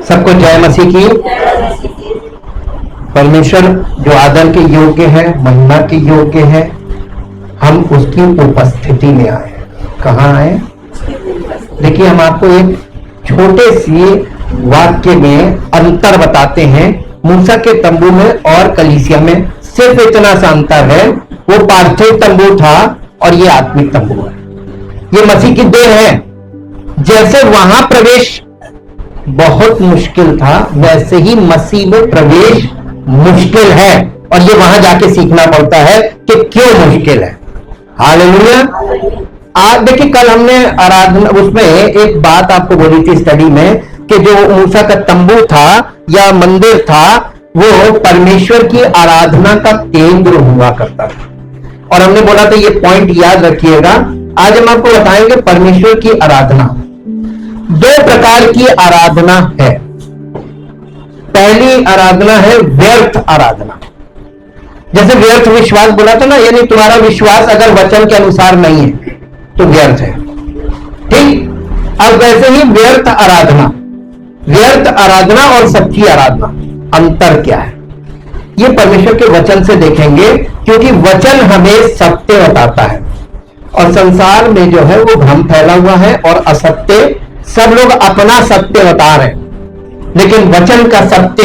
सबको जय मसीह की। परमेश्वर जो आदर के योग्य है, महिमा के योग्य है, हम उसकी उपस्थिति में आए। कहाँ आए? देखिए, हम आपको एक छोटे सी वाक्य में अंतर बताते हैं। मूसा के तंबू में और कलीसिया में सिर्फ इतना सा अंतर है, वो पार्थिव तंबू था और ये आत्मिक तंबू है। ये मसीह की देह है। जैसे वहां प्रवेश बहुत मुश्किल था, वैसे ही मसीह में प्रवेश मुश्किल है, और ये वहां जाके सीखना पड़ता है कि क्यों मुश्किल है। हालेलुया। आज देखिए, कल हमने आराधना उसमें एक बात आपको बोली थी स्टडी में कि जो मूसा का तंबू था या मंदिर था, वो परमेश्वर की आराधना का केंद्र हुआ करता था। और हमने बोला था ये पॉइंट याद रखिएगा। आज हम आपको बताएंगे परमेश्वर की आराधना। दो प्रकार की आराधना है। पहली आराधना है व्यर्थ आराधना। जैसे व्यर्थ विश्वास बोला था ना, यानी तुम्हारा विश्वास अगर वचन के अनुसार नहीं है तो व्यर्थ है। ठीक, अब वैसे ही व्यर्थ आराधना, व्यर्थ आराधना और सच्ची आराधना, अंतर क्या है? ये परमेश्वर के वचन से देखेंगे, क्योंकि वचन हमें सत्य बताता है और संसार में जो है वो भ्रम फैला हुआ है और असत्य, सब लोग अपना सत्य बता रहे हैं, लेकिन वचन का सत्य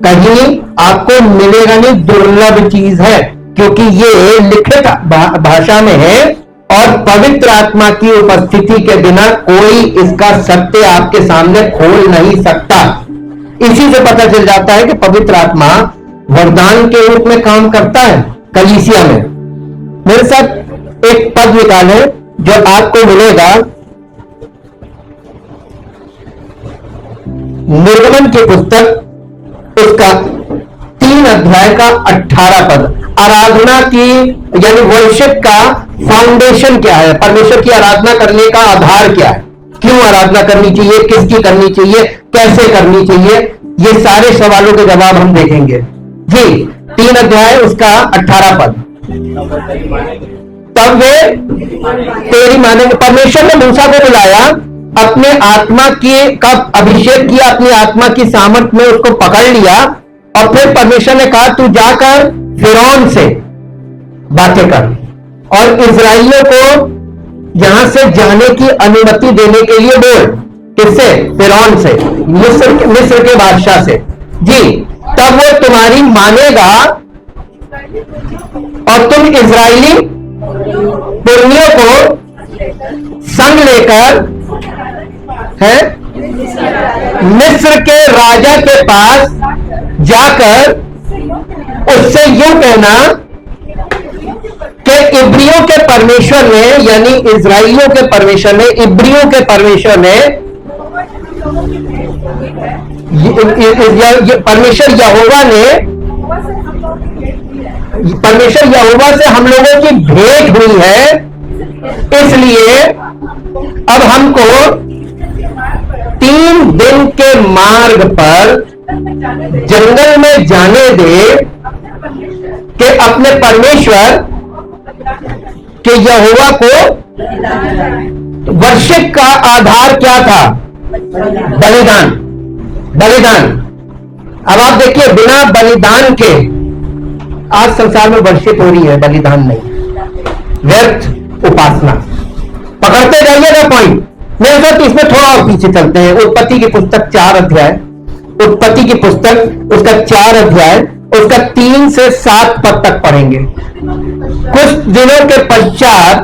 कहीं आपको मिलेगा नहीं, दुर्लभ चीज है, क्योंकि ये लिखित भाषा में है और पवित्र आत्मा की उपस्थिति के बिना कोई इसका सत्य आपके सामने खोल नहीं सकता। इसी से पता चल जाता है कि पवित्र आत्मा वरदान के रूप में काम करता है कलीसिया में। मेरे साथ एक पद निकाले जो आपको मिलेगा निर्गमन की पुस्तक, उसका 3 अध्याय का 18 पद। आराधना की यानी वर्शिप का फाउंडेशन क्या है? परमेश्वर की आराधना करने का आधार क्या है? क्यों आराधना करनी चाहिए? किसकी करनी चाहिए? कैसे करनी चाहिए? ये सारे सवालों के जवाब हम देखेंगे जी। 3 अध्याय उसका 18 पद। तब वे तेरी मानेंगे। परमेश्वर ने मूसा को बुलाया, अपने आत्मा का अभिषेक किया, अपनी आत्मा की सामर्थ में उसको पकड़ लिया, और फिर परमेश्वर ने कहा तू जाकर फिरौन से बातें कर और इजराइलियों को यहां से जाने की अनुमति देने के लिए बोल। किससे? फिरौन से, मिस्र के बादशाह से जी। तब वो तुम्हारी मानेगा और तुम इजराइली पुरनियों को संग लेकर है मिस्र के राजा के पास जाकर उससे यूं कहना कि इब्रियों के परमेश्वर ने, यानी इजराइलियों के परमेश्वर ने, इब्रियों के परमेश्वर ने, परमेश्वर यहोवा ने, परमेश्वर यहोवा से हम लोगों की भेंट हुई है, इसलिए अब हमको 3 दिन के मार्ग पर जंगल में जाने दे कि अपने परमेश्वर के यहोवा को। वर्शिप का आधार क्या था? बलिदान। बलिदान। अब आप देखिए, बिना बलिदान के आज संसार में वर्शिप हो रही है, बलिदान नहीं, व्यर्थ उपासना। पकड़ते जाइएगा पॉइंट। मेरे साथ इसमें थोड़ा और पीछे चलते हैं। उत्पत्ति की पुस्तक 4 अध्याय, उत्पत्ति की पुस्तक उसका 4 अध्याय उसका 3 से 7 पद तक पढ़ेंगे। कुछ दिनों के पश्चात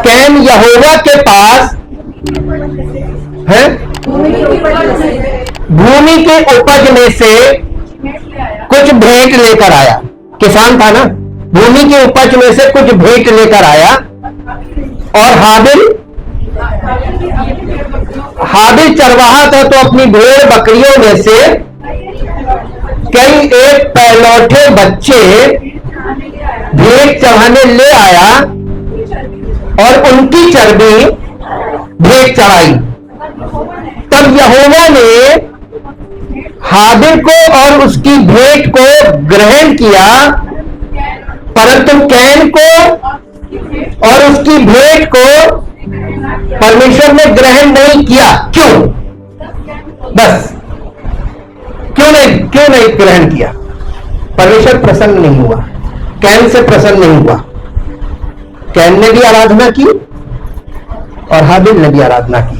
कैन यहोवा के पास है भूमि के उपज में से कुछ भेंट लेकर आया। किसान था ना, भूमि की उपज में से कुछ भेंट लेकर आया। और हाबिल चरवाहा था, तो अपनी भेड़ बकरियों में से कई एक पहलौठे बच्चे भेंट चढ़ाने ले आया और उनकी चर्बी भेंट चढ़ाई। तब यहोवा ने हाबिल को और उसकी भेंट को ग्रहण किया, परंतु कैन को और उसकी भेंट को परमेश्वर ने ग्रहण नहीं किया। क्यों? बस क्यों नहीं ग्रहण किया? परमेश्वर प्रसन्न नहीं हुआ, कैन से प्रसन्न नहीं हुआ। कैन ने भी आराधना की और हाबिल ने भी आराधना की।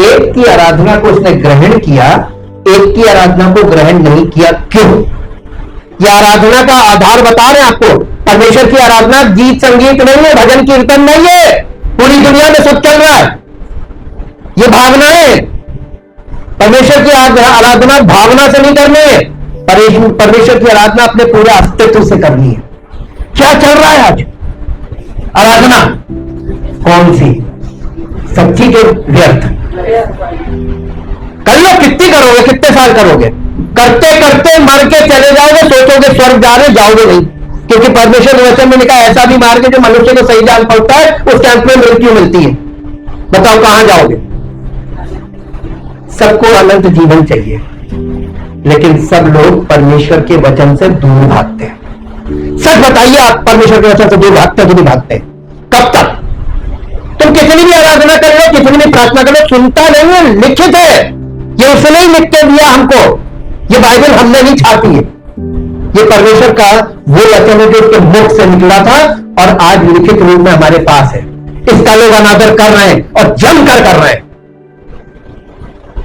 एक की आराधना को उसने ग्रहण किया, एक की आराधना को ग्रहण नहीं किया। क्यों? यह आराधना का आधार बता रहे हैं आपको। परमेश्वर की आराधना गीत संगीत नहीं है, भजन कीर्तन नहीं है। पूरी दुनिया में सब चल रहा है, ये भावना है। परमेश्वर की आराधना भावना से नहीं करनी है, परमेश्वर की आराधना अपने पूरे अस्तित्व से करनी है। क्या चल रहा है आज? आराधना कौन सी? सच्ची के व्यर्थ? कर लो, कितनी करोगे, कितने साल करोगे? करते करते मर के चले जाओगे, सोचोगे स्वर्ग जा रहे, जाओगे नहीं। क्योंकि परमेश्वर के वचन में लिखा है, ऐसा भी मार के जो मनुष्य को सही जान पड़ता है उस कैंप में मृत्यु मिलती है। बताओ कहां जाओगे? सबको अनंत जीवन चाहिए, लेकिन सब लोग परमेश्वर के वचन से दूर भागते हैं। सच बताइए, आप परमेश्वर के वचन से दूर भागते हैं कि नहीं भागते? कब तक? तुम कितनी भी आराधना कर लो, कितनी भी प्रार्थना कर लो, सुनता नहीं है। लिखित है, ये उसने ही लिख के दिया हमको। ये बाइबल हमने नहीं छापी है, ये परमेश्वर का वो वचन है जो उसके मुख से निकला था और आज लिखित रूप में हमारे पास है। इसका लोग अनादर कर रहे हैं और जमकर कर रहे हैं।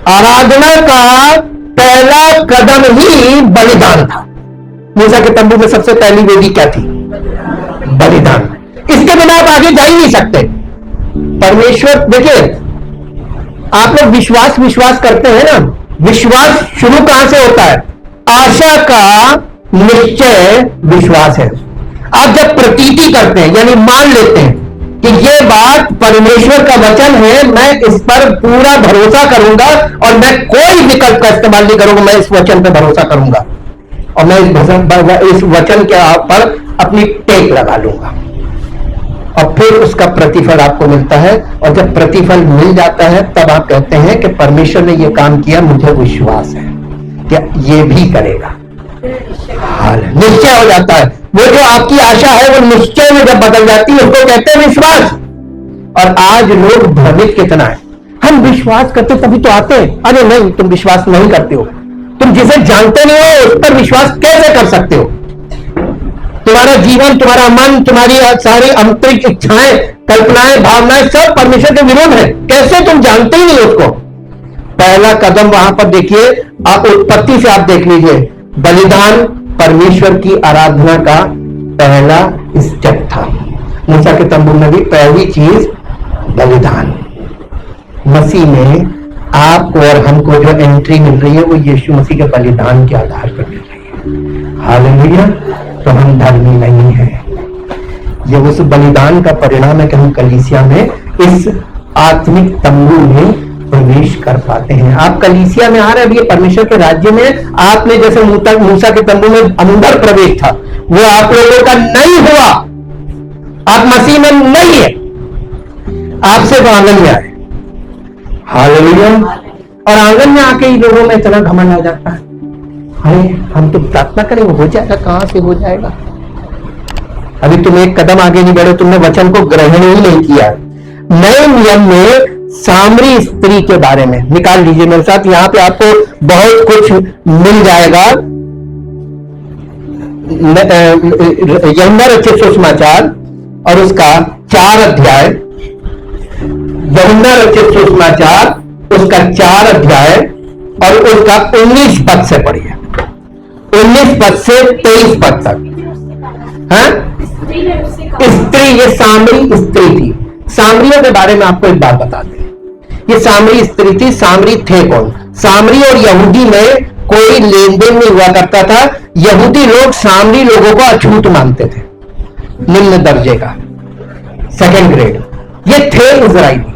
आराधना का पहला कदम ही बलिदान था। मूसा के तंबू में सबसे पहली वेदी क्या थी? बलिदान। इसके बिना आप आगे जा ही नहीं सकते। परमेश्वर, देखिए, आप लोग विश्वास करते हैं ना। विश्वास शुरू कहां से होता है? आशा का निश्चय विश्वास है। आप जब प्रतीति करते हैं, यानी मान लेते हैं कि ये बात परमेश्वर का वचन है, मैं इस पर पूरा भरोसा करूंगा और मैं कोई विकल्प का इस्तेमाल नहीं करूंगा, मैं इस वचन पर भरोसा करूंगा और मैं इस वचन के पर अपनी टेक लगा लूंगा, और फिर उसका प्रतिफल आपको मिलता है। और जब प्रतिफल मिल जाता है तब आप कहते हैं कि परमेश्वर ने यह काम किया, मुझे विश्वास है कि ये भी करेगा। हाल निश्चय हो जाता है। वो जो आपकी आशा है वो निश्चय में जब बदल जाती है उसको कहते हैं विश्वास। और आज लोग भ्रमित कितना है, हम विश्वास करते तभी तो आते हैं। अरे नहीं, तुम विश्वास नहीं करते हो। तुम जिसे जानते नहीं हो उस पर विश्वास कैसे कर सकते हो? तुम्हारा जीवन, तुम्हारा मन, तुम्हारी सारी आंतरिक इच्छाएं, कल्पनाएं, भावनाएं सब परमेश्वर के विरोध है। कैसे? तुम जानते ही नहीं उसको। पहला कदम वहां पर देखिए, आप उत्पत्ति से आप देख लीजिए, बलिदान परमेश्वर की आराधना का पहला स्टेप था। मूसा के तंबू में भी पहली चीज बलिदान। मसीह में आपको और हमको जो एंट्री मिल रही है वो यीशु मसीह के बलिदान के आधार पर मिल रही है। हालेलुया। तो हम धर्मी नहीं है, ये उस बलिदान का परिणाम है कि हम कलीसिया में इस आत्मिक तंबू में प्रवेश कर पाते हैं। आप कलीसिया में आ रहे हैं, अभी परमेश्वर के राज्य में आपने जैसे मूसा के तंबू में अंदर प्रवेश था, वो आप लोगों का नहीं हुआ। आप मसीह में नहीं है, आप सिर्फ आंगन में आए। हालेलुया। और आंगन में आके ही लोगों में इतना घमंड आ जाता है, अरे हम तो प्रार्थना करेंगे, हो जाएगा। कहां से हो जाएगा? अभी तुम एक कदम आगे नहीं बढ़े, तुमने वचन को ग्रहण ही नहीं किया। नए नियम में सामरी स्त्री के बारे में निकाल लीजिए मेरे साथ, यहां पे आपको बहुत कुछ मिल जाएगा। यूहन्ना रचित सुसमाचार और उसका 4 अध्याय, यूहन्ना रचित सुसमाचार उसका 4 अध्याय और उसका 19 पद से पढ़िए, 19 पद से 23 पद तक। हाँ, स्त्री, ये सामरी स्त्री थी। सामरियों के बारे में आपको एक बात बता दें, ये सामरी स्त्री थी। सामरी थे कौन? सामरी और यहूदी में कोई लेन देन नहीं हुआ करता था। यहूदी लोग सामरी लोगों को अछूत मानते थे, निम्न दर्जे का, सेकंड ग्रेड। ये थे इजराइली।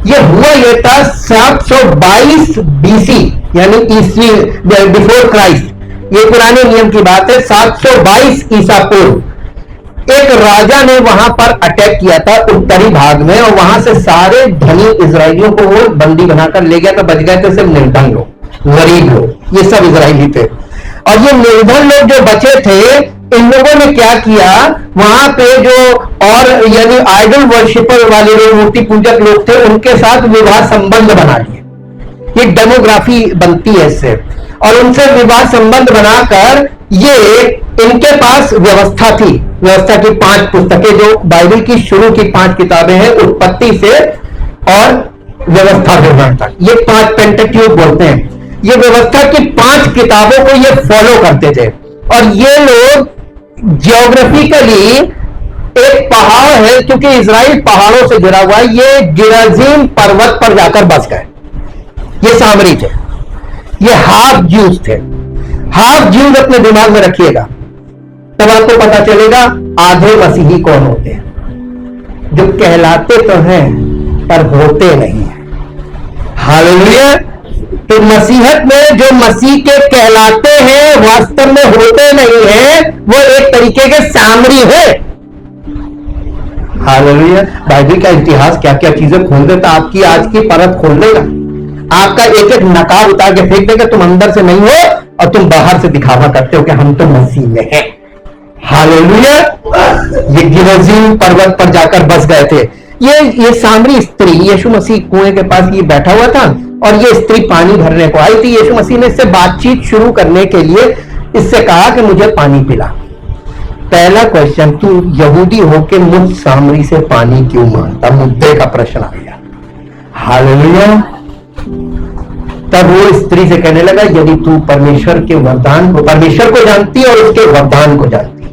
ये हुआ ये था 722 बीसी, यानी ईस्वी, बिफोर क्राइस्ट। ये पुराने नियम की बात है। 722 ईसा पूर्व एक राजा ने वहां पर अटैक किया था उत्तरी भाग में, और वहां से सारे धनी इजरायलियों को वो बंदी बनाकर ले गया। तो बच गए थे सिर्फ निर्धन लोग, गरीब लोग, ये सब इजरायली थे। और ये निर्धन लोग जो बचे थे इन लोगों ने क्या किया, वहां पे जो और यानी आइडल वर्शिपर वाले लोग, मूर्ति पूजक लोग थे, उनके साथ विवाह संबंध बना लिए। ये डेमोग्राफी बनती है इससे, और उनसे विवाह संबंध बनाकर ये इनके पास व्यवस्था थी। व्यवस्था की 5 पुस्तकें, जो बाइबल की शुरू की 5 किताबें हैं, उत्पत्ति से और व्यवस्था विवरण तक, ये 5 पेंटेट्यूक बोलते हैं। ये व्यवस्था की 5 किताबों को ये फॉलो करते थे। और ये लोग जियोग्राफिकली, एक पहाड़ है, क्योंकि इजराइल पहाड़ों से घिरा हुआ है, ये गिराजीम पर्वत पर जाकर बस गए। ये सामरी थे, ये हाफ ज्यूज थे। हाफ ज्यूज अपने दिमाग में रखिएगा, तब आपको पता चलेगा आधे मसीही कौन होते हैं, जो कहलाते तो हैं पर होते नहीं है। हालेलुया। तो मसीहत में जो मसीह के कहलाते हैं, वास्तव में होते नहीं है, वो एक तरीके के सामरी है। हालेलुया। बाइबल का इतिहास क्या क्या चीजें खोल देता, आपकी आज की परत खोल देगा, आपका एक एक नकाब उतार के फेंक देगा। तुम अंदर से नहीं हो और तुम बाहर से दिखावा करते हो कि हम तो मसीह में हैं। हालेलुया। ये गिरजीम पर्वत पर जाकर बस गए थे। ये सामरी स्त्री, यीशु मसीह कुएं के पास ये बैठा हुआ था, और ये स्त्री पानी भरने को आई थी। यीशु मसीह ने इससे बातचीत शुरू करने के लिए इससे कहा कि मुझे पानी पिला। पहला क्वेश्चन, तू यहूदी होके मुझ सामरी से पानी क्यों मांगता? मुद्दे का प्रश्न आ गया। हालेलुया। तब वो स्त्री से कहने लगा, यदि तू परमेश्वर के वरदान को, परमेश्वर को जानती और उसके वरदान को जानती,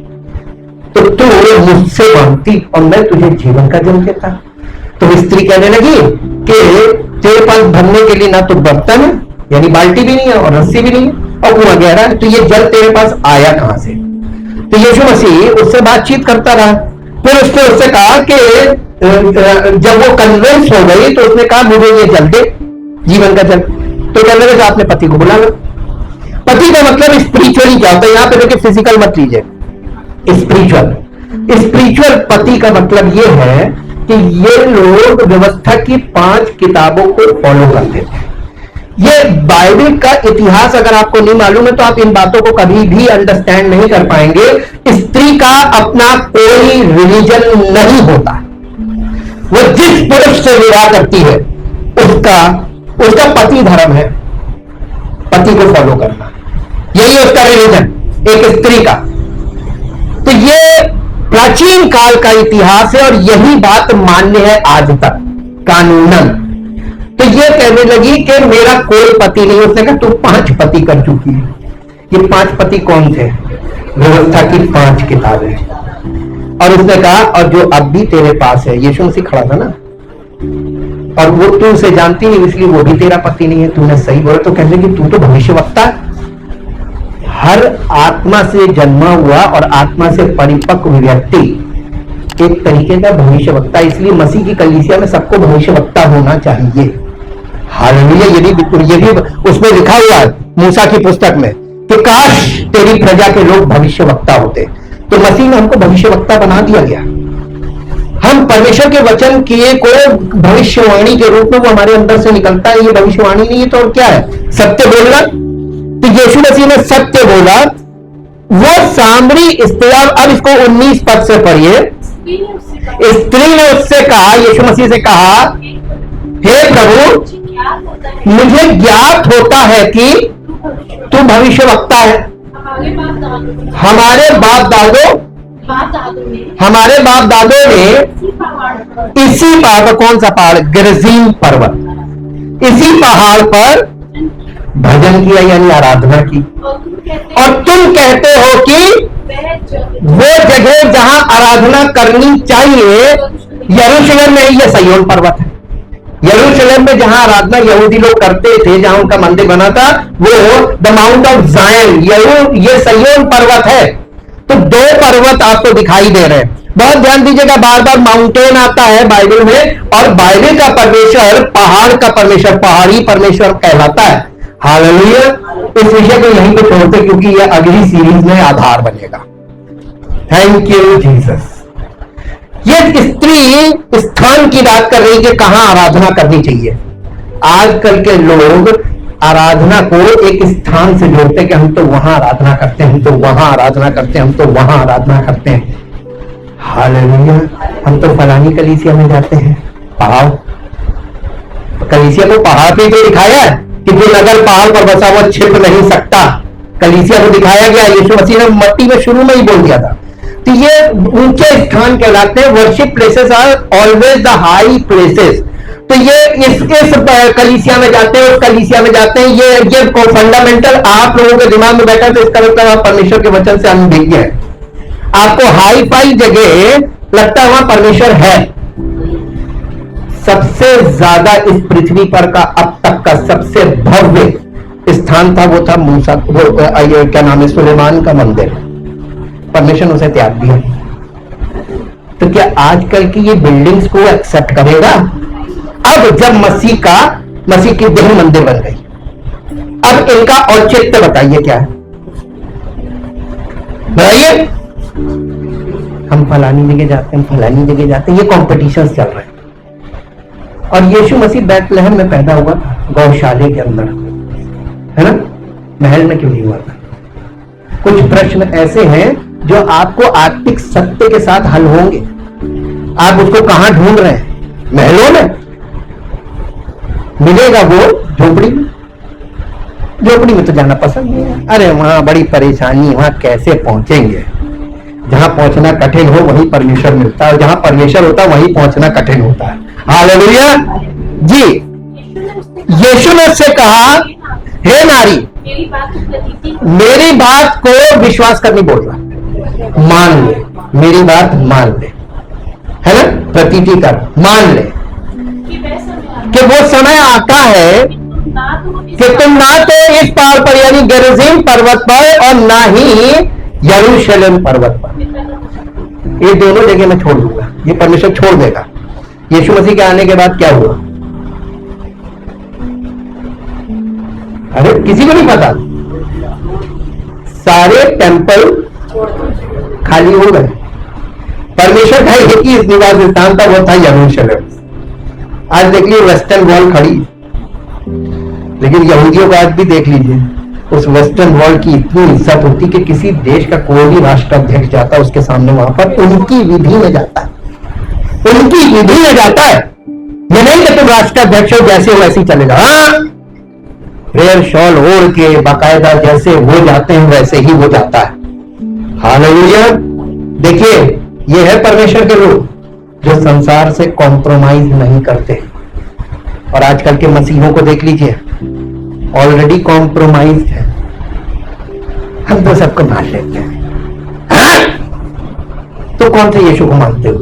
तो तू मुझसे मांगती और मैं तुझे जीवन का जल देता। तो स्त्री कहने लगी कि तेरे पास भरने के लिए ना तो बर्तन है, यानी बाल्टी भी नहीं है और रस्सी भी नहीं है, और कुआं गहरा है, तो ये जल तेरे पास आया कहां से? तो यीशु मसीह उससे बातचीत करता रहा। फिर उसने उससे कहा कि जब वो कन्विंस हो गई तो उसने कहा, मुझे ये जल दे, जीवन का जल। तो कहने लगा, आपने पति को बुला लो। पति का मतलब स्पिरिचुअली क्या होता है? यहां पे देखिए, फिजिकल मत लीजिए, स्पिरिचुअल पति का मतलब यह है कि ये लोग व्यवस्था की 5 किताबों को फॉलो करते थे। ये बाइबल का इतिहास अगर आपको नहीं मालूम है तो आप इन बातों को कभी भी अंडरस्टैंड नहीं कर पाएंगे। स्त्री का अपना कोई रिलीजन नहीं होता। वो जिस पुरुष से विवाह करती है उसका पति धर्म है, पति को फॉलो करना, यही उसका रिलीजन, एक स्त्री का। तो ये प्राचीन काल का इतिहास है और यही बात मान्य है आज तक कानूनन। तो ये कहने लगी कि मेरा कोई पति नहीं। उसने कहा, तू 5 पति कर चुकी है। ये 5 पति कौन थे? व्यवस्था की 5 किताबें। और उसने कहा, और जो अब भी तेरे पास है, यीशु मसीह खड़ा था ना, और वो तू उसे जानती नहीं, इसलिए वो भी तेरा पति नहीं है। तूने सही बोला। तो कहने लगी, तू तो भविष्यवक्ता। हर आत्मा से जन्मा हुआ और आत्मा से परिपक्व व्यक्ति एक तरीके का भविष्यवक्ता, इसलिए मसीह की कलीसिया में सबको भविष्यवक्ता होना चाहिए। हालेलुया। ये भी उसमें लिखा हुआ है मूसा की पुस्तक में कि काश तेरी प्रजा के लोग भविष्यवक्ता होते। तो मसीह ने हमको भविष्यवक्ता बना दिया गया। हम परमेश्वर के वचन किए को भविष्यवाणी के रूप में वो हमारे अंदर से निकलता है। ये भविष्यवाणी नहीं है तो और क्या है? सत्य बोलना। तो यीशु मसीह ने सत्य बोला। वो सामरी स्त्री, अब इसको 19 पद से पढ़िए। स्त्री ने उससे कहा, यीशु मसीह से कहा, हे प्रभु, मुझे ज्ञात होता है कि तू भविष्यवक्ता है। हमारे बाप दादों ने इसी पहाड़ पर, कौन सा पहाड़? गिरजीम पर्वत, इसी पहाड़ पर भजन किया, यानी आराधना की। और तुम कहते हो कि वो जगह जहां आराधना करनी चाहिए यरूशलेम में, ये सिय्योन पर्वत है। यरूशलेम में जहां आराधना यहूदी लोग करते थे, जहां उनका मंदिर बना था, वो द माउंट ऑफ जायन, ये सिय्योन पर्वत है। तो 2 पर्वत आपको दिखाई दे रहे हैं। बहुत ध्यान दीजिएगा, बार बार माउंटेन आता है बाइबल में, और बाइबल का परमेश्वर पहाड़ का परमेश्वर, पहाड़ी परमेश्वर कहलाता है। हालेलुया। इस विषय को यहीं पे छोड़ते, क्योंकि यह अगली सीरीज में आधार बनेगा। Thank you Jesus. ये स्त्री स्थान की बात कर रही है कि कहां आराधना करनी चाहिए। आजकल के लोग आराधना को एक स्थान से जोड़ते हैं कि हम तो वहां आराधना करते हैं, हम तो वहां आराधना करते हैं, हम तो वहां आराधना करते हैं। हालेलुया। हम तो फलानी कलीसिया में जाते हैं। पहाड़, कलीसिया को पहाड़ पे तो दिखाया है कि जो नगर पहाड़ पर बसा हुआ छिप नहीं सकता। कलीसिया को दिखाया गया, यीशु मसीह ने मत्ती में शुरू में ही बोल दिया था। तो ये ऊंचे स्थान कहलाते हैं। Worship places are always the high places. तो ये इस कलीसिया में जाते हैं, उस कलीसिया में जाते हैं। ये फंडामेंटल आप लोगों के दिमाग में बैठा, तो इसका मतलब आप परमेश्वर के वचन से अनभिज्ञ है। आपको हाई फाई जगह लगता है वहां परमेश्वर है। सबसे ज्यादा इस पृथ्वी पर का अब तक का सबसे भव्य स्थान था, वो था मूसा, वो क्या नाम है, सुलेमान का मंदिर। परमेश्वर उसे त्याग दिया। तो क्या आजकल की ये बिल्डिंग्स को एक्सेप्ट करेगा? अब जब मसीह की देह मंदिर बन गई, अब इनका औचित्य बताइए क्या है? बताइए। हम फलानी जगह जाते हैं, फलानी जगह जाते हैं, ये कॉम्पिटिशन चल रहे हैं। और यीशु मसीह बैतलहम में पैदा हुआ था, गौशाले के अंदर, है ना? महल में क्यों नहीं हुआ था? कुछ प्रश्न ऐसे हैं जो आपको आत्मिक सत्य के साथ हल होंगे। आप उसको कहां ढूंढ रहे हैं? महलों में मिलेगा वो झोपड़ी में? झोपड़ी में तो जाना पसंद नहीं है। अरे वहां बड़ी परेशानी, वहां कैसे पहुंचेंगे? जहां पहुंचना कठिन हो वहीं परमेश्वर मिलता है, और जहां परमेश्वर होता है वहीं पहुंचना कठिन होता है। हालेलुया जी। यीशु ने उससे कहा, हे नारी, मेरी बात को विश्वास करनी बोल रहा, मान ले, मेरी बात मान ले, है ना? प्रतीति कर, मान ले कि वो समय आता है कि तुम ना तो इस पहाड़ पर यानी गेरिज़ीम पर्वत पर और ना ही यरूशलेम पर्वत पर, ये दोनों जगह मैं छोड़ दूंगा। ये परमेश्वर छोड़ देगा। यीशु मसीह के आने के बाद क्या हुआ? अरे किसी को नहीं पता। सारे टेंपल खाली हो गए। परमेश्वर का एक ही निवास स्थान था, वो था यरूशलेम। आज देख लीजिए वेस्टर्न वॉल खड़ी, लेकिन यहूदियों का आज भी देख लीजिए, उस वेस्टर्न वॉल की इतनी इज्जत होती कि किसी देश का कोई भी राष्ट्राध्यक्ष जाता है उसके सामने, वहां पर उनकी विधि में जाता है, उनकी विधि में जाता है। ये नहीं कि तुम राष्ट्राध्यक्ष हो जैसे हो वैसे ही चले जाओ। हाँ, रेयर शॉल ओढ़ के बाकायदा जैसे वो जाते हैं वैसे ही वो जाता है। हालेलुया। देखिए, ये है परमेश्वर के लोग जो संसार से कॉम्प्रोमाइज नहीं करते। और आजकल के मसीहों को देख लीजिए, ऑलरेडी कॉम्प्रोमाइज है। हम तो सबको मान लेते हैं। हाँ? तो कौन से यीशु को मानते हो?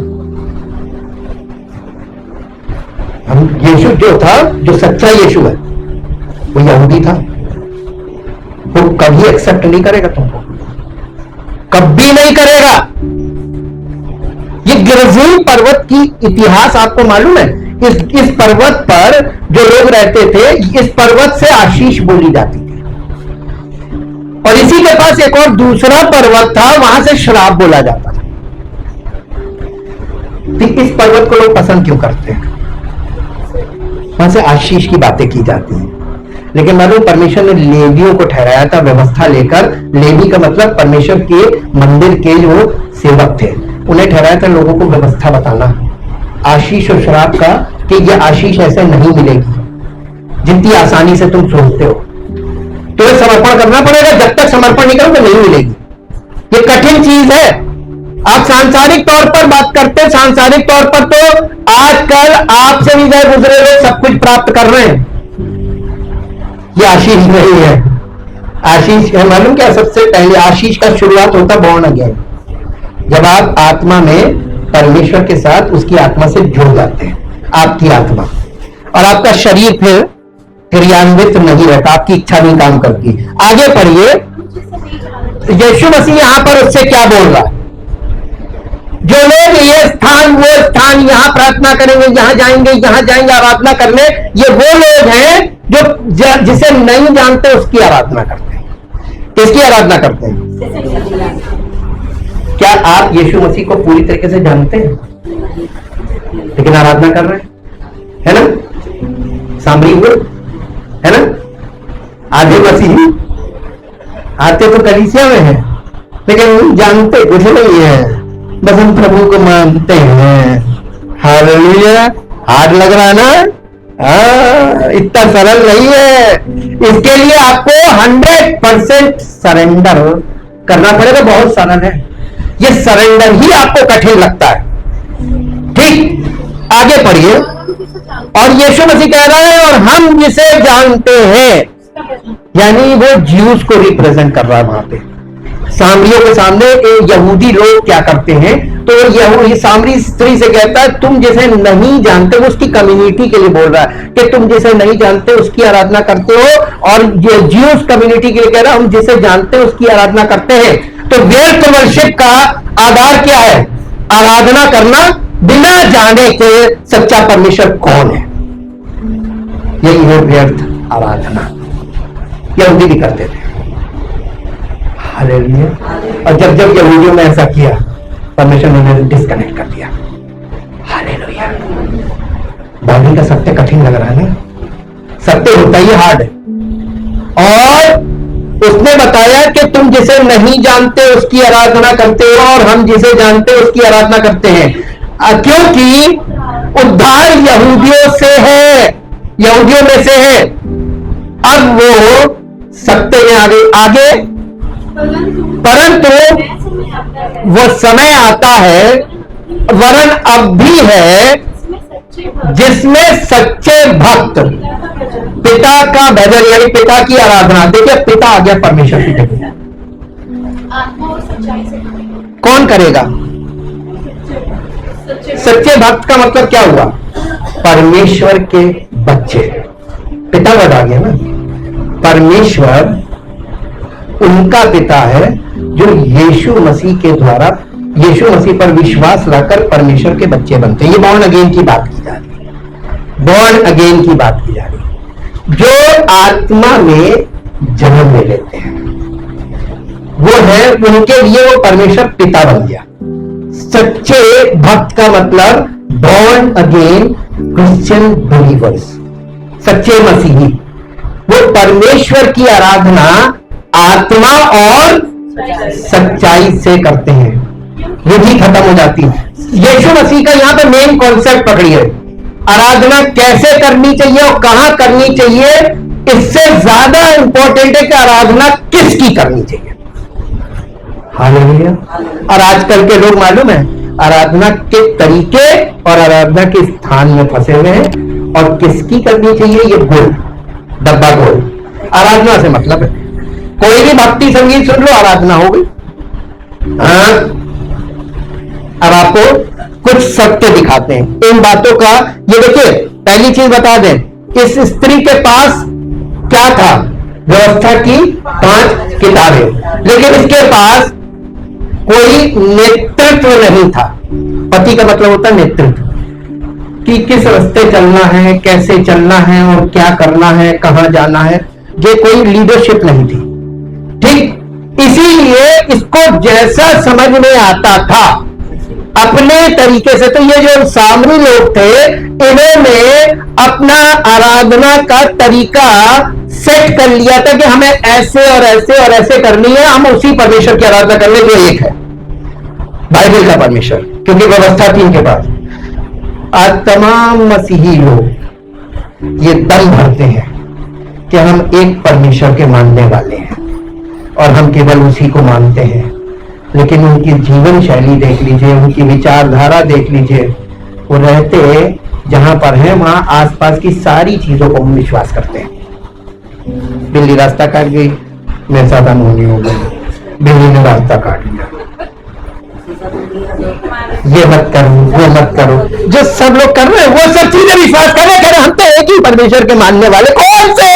हम यीशु जो था, जो सच्चा यीशु है, वो यहूदी था। वो कभी एक्सेप्ट नहीं करेगा तुमको, कभी नहीं करेगा। ये गेरिज़ीम पर्वत की इतिहास आपको मालूम है? इस पर्वत पर जो लोग रहते थे, इस पर्वत से आशीष बोली जाती थी। और इसी के पास एक और दूसरा पर्वत था, वहां से श्राप बोला जाता था। तो इस पर्वत को लोग पसंद क्यों करते हैं? वहां से आशीष की बातें की जाती हैं। लेकिन मालूम, परमेश्वर ने लेवियों को ठहराया था व्यवस्था लेकर। लेवी का मतलब परमेश्वर के मंदिर के जो सेवक थे, उन्हें ठहराया था लोगों को व्यवस्था बताना आशीष और श्राप का, कि यह आशीष ऐसे नहीं मिलेगी जितनी आसानी से तुम सोचते हो। तुम्हें समर्पण करना पड़ेगा, जब तक समर्पण नहीं करो तो नहीं मिलेगी। ये कठिन चीज है। आप सांसारिक तौर पर बात करते हैं, सांसारिक तौर पर तो आजकल आपसे भी गए गुजरे लोग सब कुछ प्राप्त कर रहे हैं। ये आशीष नहीं है। आशीष है मालूम क्या? सबसे पहले आशीष का शुरुआत होता बॉर्न अगेन, जब आप आत्मा में परमेश्वर के साथ उसकी आत्मा से जुड़ जाते हैं, आपकी आत्मा, और आपका शरीर फिर क्रियान्वित नहीं रहता, आपकी इच्छा नहीं काम करती। आगे पढ़िए, यीशु मसीह यहां पर उससे क्या बोल रहा है? जो लोग ये स्थान वो स्थान, यहां प्रार्थना करेंगे, यहां जाएंगे आराधना करने, ये वो लोग हैं जो जिसे नहीं जानते उसकी आराधना करते हैं। किसकी आराधना करते हैं? क्या आप यीशु मसीह को पूरी तरीके से जानते हैं लेकिन आराधना कर रहे हैं? है ना? सामरी हुए, है ना? आधे मसीह आते तो कलीसिया में है, लेकिन जानते कुछ नहीं है, बस हम प्रभु को मानते हैं। हालेलुया। हार्ड लग रहा है ना? इतना सरल नहीं है। इसके लिए आपको 100% सरेंडर करना पड़ेगा। बहुत सरल है, ये सरेंडर ही आपको कठिन लगता है। ठीक, आगे पढ़िए। और यीशु मसीह कह रहा है और हम जिसे जानते हैं, यानी वो ज्यूस को रिप्रेजेंट कर रहा है। वहां पे सामरियों के सामने यहूदी लोग क्या करते हैं, तो ये सामरी स्त्री से कहता है तुम जिसे नहीं जानते, वो उसकी कम्युनिटी के लिए बोल रहा है कि तुम जिसे नहीं जानते उसकी आराधना करते हो, और ये ज्यूस कम्युनिटी के लिए कह रहा है हम जिसे जानते हैं उसकी आराधना करते हैं। तो व्यर्थ वर्शिप का आधार क्या है? आराधना करना बिना जाने के सच्चा परमेश्वर कौन है, यही है व्यर्थ आराधना। यहूदी भी करते थे। हालेलुया। और जब जब यहूदियों ने ऐसा किया, परमेश्वर ने डिस्कनेक्ट कर दिया। हालेलुया। बाइबल का सत्य कठिन लग रहा है ना? सत्य होता ही हार्ड है। और उसने बताया कि तुम जिसे नहीं जानते उसकी आराधना करते हो, और हम जिसे जानते हैं उसकी आराधना करते हैं, क्योंकि उद्धार यहूदियों से है, यहूदियों में से है। अब वो सत्य में आगे परंतु वो समय आता है, वरन अब भी है, जिसमें सच्चे भक्त पिता का भजन, यानी पिता की आराधना। देखिए, पिता आ गया परमेश्वर की जगह। कौन करेगा? सच्चे भक्त का मतलब क्या हुआ? परमेश्वर के बच्चे। पिता वर्ड आ गया ना। परमेश्वर उनका पिता है जो यीशु मसीह के द्वारा, यीशु मसीह पर विश्वास लाकर परमेश्वर के बच्चे बनते हैं। ये बॉर्न अगेन की बात की जा रही है। बॉर्न अगेन की बात की जा रही है। जो आत्मा में जन्म ले लेते हैं, वो है, उनके लिए वो परमेश्वर पिता बन गया। सच्चे भक्त का मतलब बॉर्न अगेन क्रिश्चियन बिलीवर्स, सच्चे मसीही। वो परमेश्वर की आराधना आत्मा और सच्चाई से करते हैं। विधि खत्म हो जाती है। यीशु मसीह का यहां पे मेन कॉन्सेप्ट पकड़िए, आराधना कैसे करनी चाहिए और कहां करनी चाहिए। इससे ज्यादा इंपॉर्टेंट है कि आराधना किसकी करनी चाहिए। हालेलुया। और आजकल के लोग मालूम है आराधना के तरीके और आराधना के स्थान में फंसे हुए हैं, और किसकी करनी चाहिए ये गोल, डब्बा गोल। आराधना से मतलब है कोई भी भक्ति संगीत सुन लो, आराधना हो गई। हाँ, अब आपको कुछ सत्य दिखाते हैं इन बातों का। ये देखिए, पहली चीज बता दें, इस स्त्री के पास क्या था? व्यवस्था की 5 किताबें, लेकिन इसके पास कोई नेतृत्व नहीं था। पति का मतलब होता है नेतृत्व, कि किस रास्ते चलना है, कैसे चलना है और क्या करना है, कहां जाना है। ये कोई लीडरशिप नहीं थी। ठीक, इसीलिए इसको जैसा समझ में आता था अपने तरीके से, तो ये जो सामरी लोग थे, इन्होंने अपना आराधना का तरीका सेट कर लिया था कि हमें ऐसे और ऐसे और ऐसे करनी है। हम उसी परमेश्वर की आराधना करने जो एक है, बाइबल का परमेश्वर, क्योंकि व्यवस्था थी इनके पास। आज तमाम मसीही लोग ये दम भरते हैं कि हम एक परमेश्वर के मानने वाले हैं और हम केवल उसी को मानते हैं, लेकिन उनकी जीवन शैली देख लीजिए, उनकी विचारधारा देख लीजिए। वो रहते जहां पर है वहां आसपास की सारी चीजों को हम विश्वास करते हैं। बिल्ली रास्ता काट गई, मैं सावधान होनी हो गई, बिल्ली ने रास्ता काट लिया, ये मत करो, वो मत करो। जो सब लोग कर रहे हैं वो सब चीजें विश्वास कर रहे हैं। हम तो एक ही परमेश्वर के मानने वाले। कौन से?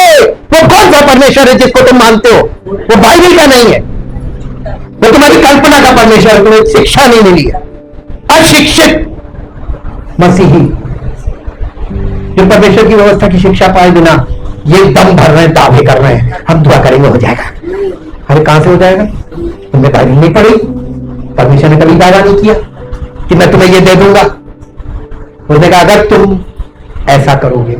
वो कौन सा परमेश्वर है जिसको तुम मानते हो? वो बाइबल का नहीं है, वो तुम्हारी कल्पना का परमेश्वर है। तुम्हें शिक्षा नहीं मिली है। अशिक्षित मसीही जो परमेश्वर की व्यवस्था की शिक्षा पाए बिना ये दम भर रहे हैं, दावे कर रहे हैं, हम दुआ करेंगे हो जाएगा। अरे कहां से हो जाएगा? तुमने बाइबल नहीं पढ़ी। परमेश्वर ने कभी दावा नहीं किया कि मैं तुम्हें ये दे दूंगा। उसने कहा अगर तुम ऐसा करोगे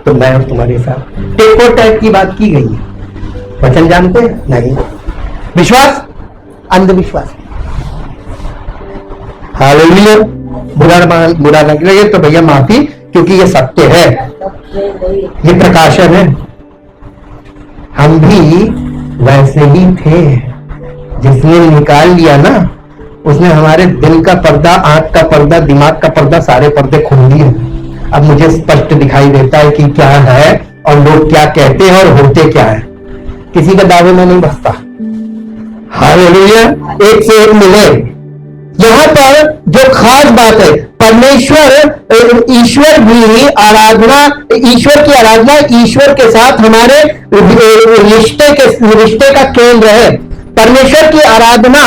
तो मैं और तुम्हारे साथ टेको टैक की बात की गई है। वचन जानते हैं? नहीं। विश्वास अंधविश्वास। हालेलुया। बुरा लग लगे तो भैया माफी, क्योंकि ये सत्य है, ये प्रकाशन है। हम भी वैसे ही थे। जिसने निकाल लिया ना, उसने हमारे दिल का पर्दा, आंख का पर्दा, दिमाग का पर्दा, सारे पर्दे खोल दिए। अब मुझे स्पष्ट दिखाई देता है कि क्या है और लोग क्या कहते हैं और होते क्या है। किसी के दावे में नहीं बसता। हालेलुया। एक से एक मिले। यहां पर जो खास बात है, परमेश्वर, ईश्वर भी आराधना, ईश्वर की आराधना ईश्वर के साथ हमारे रिश्ते का केंद्र है। परमेश्वर की आराधना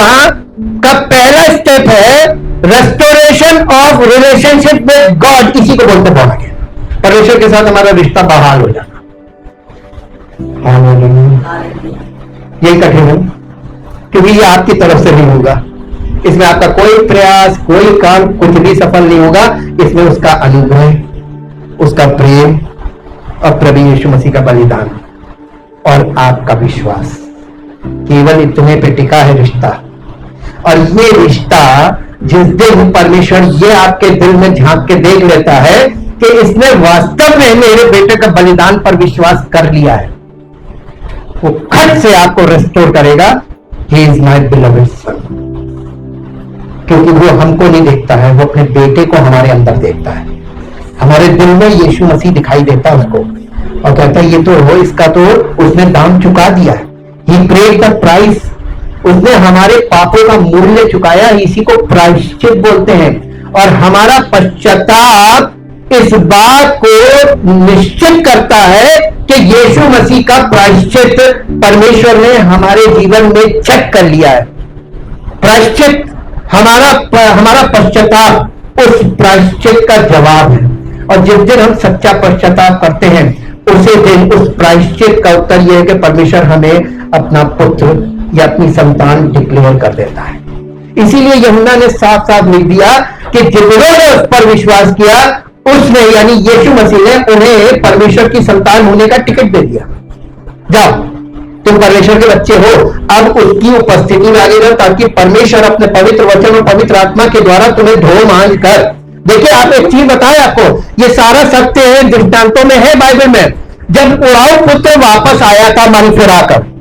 का पहला स्टेप है restoration of relationship with God. इसी को बोलते हैं परमेश्वर के साथ हमारा रिश्ता बहाल हो जाना। यही कठिन है, क्योंकि ये आपकी तरफ से नहीं होगा। इसमें आपका कोई प्रयास, कोई काम, कुछ भी सफल नहीं होगा। इसमें उसका अनुग्रह, उसका प्रेम और प्रभु यीशु मसीह का बलिदान और आपका विश्वास, केवल इतने पे टिका है रिश्ता। और ये रिश्ता जिस दिन परमेश्वर ये आपके दिल में झांक के देख लेता है कि इसने वास्तव में मेरे बेटे का बलिदान पर विश्वास कर लिया है, वो खट से आपको रेस्टोर करेगा। ही इज माई बिलवेड सन। क्योंकि वो हमको नहीं देखता है, वो अपने बेटे को हमारे अंदर देखता है। हमारे दिल में यीशु मसीह दिखाई देता है उसको, और कहता है ये तो हो, इसका तो उसने दाम चुका दिया है। ही पेड द प्राइस। उसने हमारे पापों का मूल्य चुकाया, इसी को प्रायश्चित बोलते हैं। और हमारा पश्चाताप इस बात को निश्चित करता है कि यीशु मसीह का प्रायश्चित परमेश्वर ने हमारे जीवन में चेक कर लिया है। प्रायश्चित हमारा पश्चाताप उस प्रायश्चित का जवाब है। और जिस दिन हम सच्चा पश्चाताप करते हैं, उसी दिन उस प्रायश्चित का उत्तर यह है कि परमेश्वर हमें अपना पुत्र या अपनी संतान डिक्लेयर कर देता है। इसीलिए यूहन्ना ने साफ साफ लिख दिया कि जिन्होंने उस पर विश्वास किया, उसने यानी यीशु मसीह ने उन्हें परमेश्वर की संतान होने का टिकट दे दिया। जाओ, तुम परमेश्वर के बच्चे हो। अब उसकी उपस्थिति में आगे रहो, ताकि परमेश्वर अपने पवित्र वचन और पवित्र आत्मा के द्वारा तुम्हें धो मांझ कर। देखिए, आप एक चीज बताएं आपको, ये सारा सत्य है, दृष्टांतों में है बाइबल में। जब उड़ाऊ पुत्र वापस आया था मन फिराकर,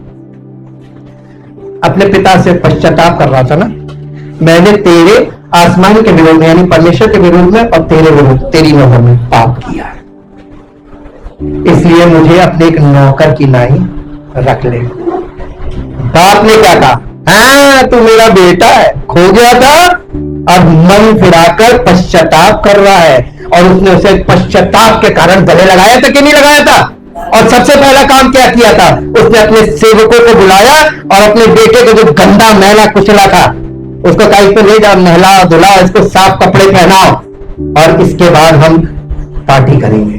अपने पिता से पश्चाताप कर रहा था ना, मैंने तेरे आसमान के विरोध में यानी परमेश्वर के विरोध में और तेरे विरोध, तेरी नजर में पाप किया है, इसलिए मुझे अपने एक नौकर की नाई रख ले। बाप ने क्या कहा? हाँ, तू मेरा बेटा है, खो गया था, अब मन फिराकर पश्चाताप कर रहा है। और उसने उसे पश्चाताप के कारण गले लगाया था कि नहीं लगाया था? और सबसे पहला काम क्या किया था? उसने अपने सेवकों को बुलाया और अपने बेटे को जो गंदा मैला कुचला था उसको कहा, इसको ले जाओ, नहलाओ धुलाओ, इसको साफ कपड़े पहनाओ और इसके बाद हम पार्टी करेंगे।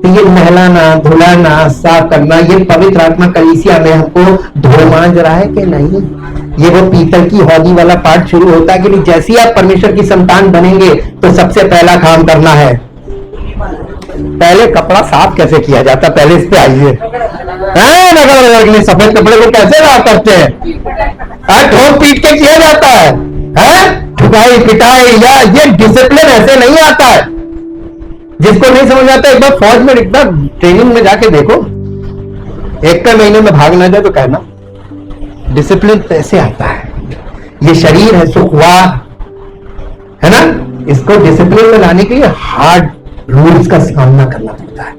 तो ये नहलाना, धुलाना, साफ करना, ये पवित्र आत्मा कलीसिया में हमको धो मांझ रहा है कि नहीं? ये वो पीतल की हौदी वाला पार्ट शुरू होता है कि नहीं, जैसे ही आप परमेश्वर की संतान बनेंगे तो सबसे पहला काम करना है, पहले कपड़ा साफ कैसे किया जाता, पहले इस पे आइए। सफेद कपड़े को कैसे साफ करते हैं? ठोक पीट के किया जाता है, ठुकाई पिटाई, या ये डिसिप्लिन ऐसे नहीं आता है। जिसको नहीं समझ आता, एक बार फौज में एकदम ट्रेनिंग में जाके देखो, एक महीने में भाग ना जाए तो कहना डिसिप्लिन कैसे आता है। ये शरीर है सुखवाह, है ना, इसको डिसिप्लिन में लाने के लिए हार्ड रूल्स का सामना करना पड़ता है।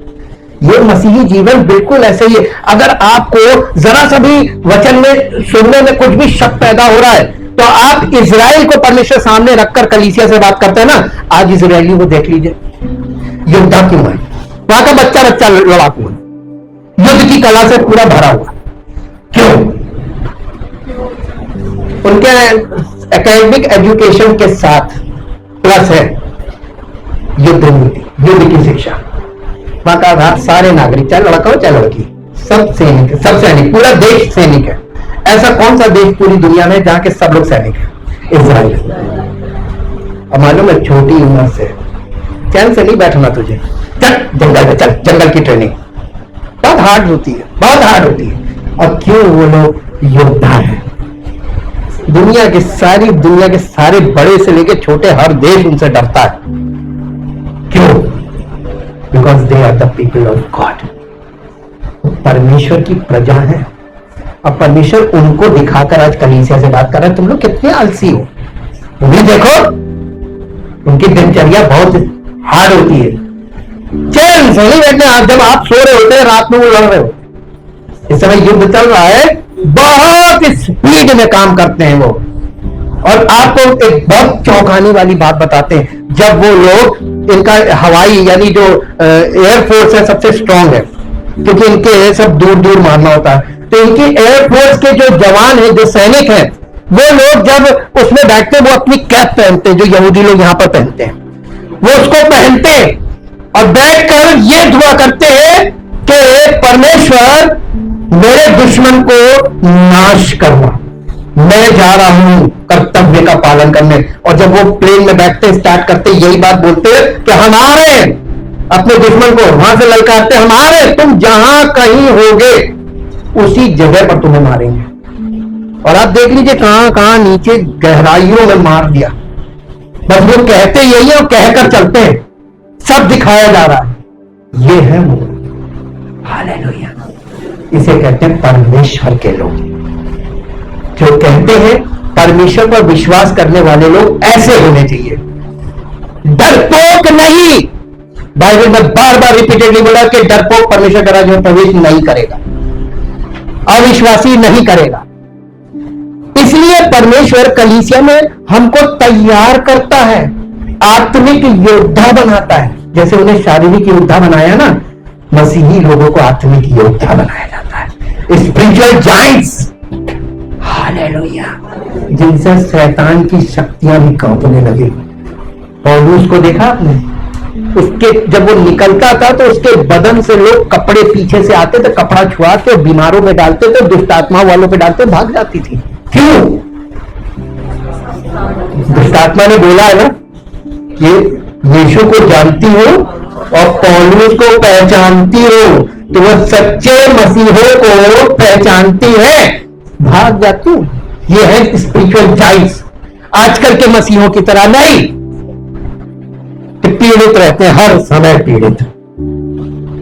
ये मसीही जीवन बिल्कुल ऐसे ही है। अगर आपको जरा सा भी वचन में सुनने में कुछ भी शक पैदा हो रहा है, तो आप इजराइल को परमेश्वर सामने रखकर कलीसिया से बात करते हैं ना, आज इजरायली को देख लीजिए, योद्धा क्यों है, वहां का बच्चा बच्चा लड़ाकू है, युद्ध की कला से पूरा भरा हुआ। क्यों? उनके एकेडमिक एजुकेशन के साथ प्लस है युद्ध नीति, युद्ध की शिक्षा। वहां का आधार सारे नागरिक, चाहे लड़का हो चाहे लड़की, सब सैनिक, सब सैनिक, पूरा देश सैनिक है। ऐसा कौन सा देश पूरी दुनिया में जहां के सब लोग सैनिक है? इजराइल। अब मालूम है, छोटी उम्र से चैन से नहीं बैठना तुझे, चल जंगल में, चल जंगल की ट्रेनिंग बहुत हार्ड होती है, बहुत हार्ड होती है। और क्यों वो लोग योद्धा हैं? दुनिया के सारे बड़े से लेके छोटे हर देश उनसे डरता है। क्यों? Because they are the people of God. परमेश्वर की प्रजा है और परमेश्वर उनको दिखाकर आज कलीसिया से बात कर रहा है, तुम लोग कितने आलसी हो। भी देखो उनकी दिनचर्या बहुत हार्ड होती है, चैन से नहीं बैठने। जब आप सो रहे होते हैं रात में वो लड़ रहे हो। इस समय युद्ध चल रहा है, बहुत स्पीड में काम करते हैं वो। और आपको एक बहुत चौंकाने वाली बात बताते हैं, जब वो लोग, इनका हवाई यानी जो एयरफोर्स है सबसे स्ट्रांग है, क्योंकि इनके सब दूर दूर मारना होता है। तो इनकी एयरफोर्स के जो जवान हैं, जो सैनिक हैं, वो लोग जब उसमें बैठते हैं, वो अपनी कैप पहनते हैं, जो यहूदी लोग यहां पर पहनते हैं, वो उसको पहनते हैं और बैठकर ये दुआ करते हैं कि परमेश्वर मेरे दुश्मन को नाश करना, मैं जा रहा हूं कर्तव्य का पालन करने। और जब वो प्लेन में बैठते स्टार्ट करते यही बात बोलते हैं कि हम आ रहे हैं, अपने दुश्मन को वहां से ललकारते, हम आ रहे हैं, तुम जहां कहीं होगे उसी जगह पर तुम्हें मारेंगे। और आप देख लीजिए कहां कहां नीचे गहराइयों में मार दिया। बस वो कहते यही है और कहकर चलते हैं, सब दिखाया जा रहा है। ये है वो, हालेलुया। इसे कहते हैं परमेश्वर के लोग, जो कहते हैं परमेश्वर पर विश्वास करने वाले लोग ऐसे होने चाहिए, डरपोक नहीं। बाइबल में बार बार रिपीटेडली बोला कि डरपोक परमेश्वर का राज्य में प्रवेश नहीं करेगा, अविश्वासी नहीं करेगा। इसलिए परमेश्वर कलीसिया में हमको तैयार करता है, आत्मिक योद्धा बनाता है। जैसे उन्हें शारीरिक योद्धा बनाया ना, मसीही लोगों को आत्मिक योद्धा बनाया जाता है, स्पिरिचुअल जायंट्स, हालेलुया, जिनसे शैतान की शक्तियां भी कांपने लगी। पौलुस को देखा आपने, उसके जब वो निकलता था तो उसके बदन से लोग कपड़े पीछे से आते थे, कपड़ा छुआ के बीमारों में डालते थे, दुष्टात्मा वालों पे डालते, भाग जाती थी। क्यों? दुष्टात्मा ने बोला है ना कि यीशु को जानती हो और पौलुस को पहचानती हो, तो वो सच्चे मसीहों को पहचानती है, भाग जाती हूं। ये है स्पिरिचुअल जाइंट्स। आजकल के मसीहों की तरह नहीं कि पीड़ित रहते हैं, हर समय पीड़ित।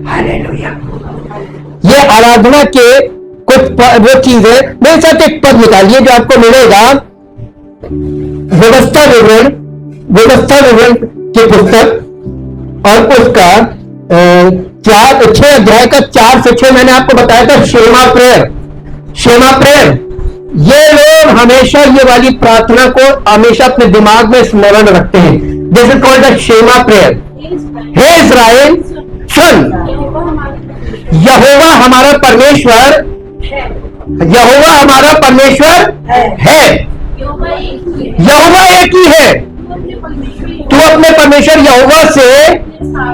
हालेलुया। ये आराधना के कुछ वो चीज है। मेरे साथ एक पद निकालिए जो आपको मिलेगा, व्यवस्था विवरण की पुस्तक, और उसका 6 अध्याय का 4 से 6 मैंने आपको बताया था, शेमा प्रेयर। ये लोग हमेशा ये वाली प्रार्थना को हमेशा अपने दिमाग में स्मरण रखते हैं। This is called the Shema prayer. हे इस्राएल सुन, यहोवा हमारा परमेश्वर है। यहोवा एक ही है। तू अपने परमेश्वर यहोवा से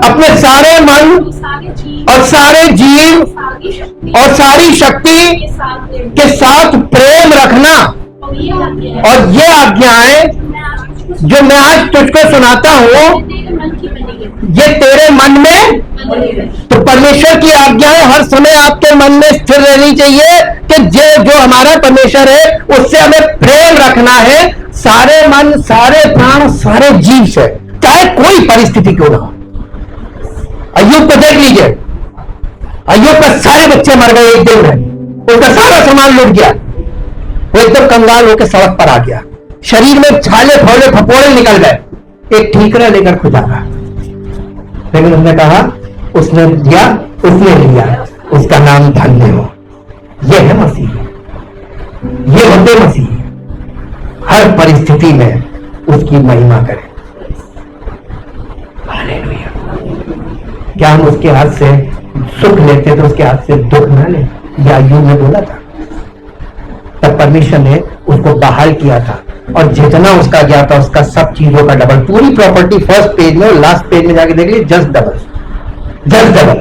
अपने सारे मन और सारे जीव और सारी शक्ति के साथ प्रेम रखना, और ये आज्ञाएं जो मैं आज तुझको सुनाता हूं ये तेरे मन में। तो परमेश्वर की आज्ञाएं हर समय आपके मन में स्थिर रहनी चाहिए कि जो हमारा परमेश्वर है उससे हमें प्रेम रखना है, सारे मन, सारे प्राण, सारे जीव से, चाहे कोई परिस्थिति क्यों ना हो। अय्यूब को देख लीजिए, अय्यूब का सारे बच्चे मर गए एक दिन में, उसका सारा सामान लुट गया, वो एकदम कंगाल होकर सड़क पर आ गया, शरीर में छाले फोड़े फपोड़े निकल गए, एक ठीकरा लेकर खुदा रहा। लेकिन उसने कहा, उसने लिया, उसका नाम धन्य हो। ये है मसीह, ये होते मसीह, हर परिस्थिति में उसकी महिमा करें। हालेलुया। क्या हम उसके हाथ से सुख लेते तो उसके हाथ से दुख ना ले? यह अय्यूब ने बोला था। तब परमेश्वर ने उसको बहाल किया था, और जितना उसका गया था उसका सब चीजों का डबल, पूरी प्रॉपर्टी फर्स्ट पेज में और लास्ट पेज में जाके देख लीजिए, जस्ट डबल।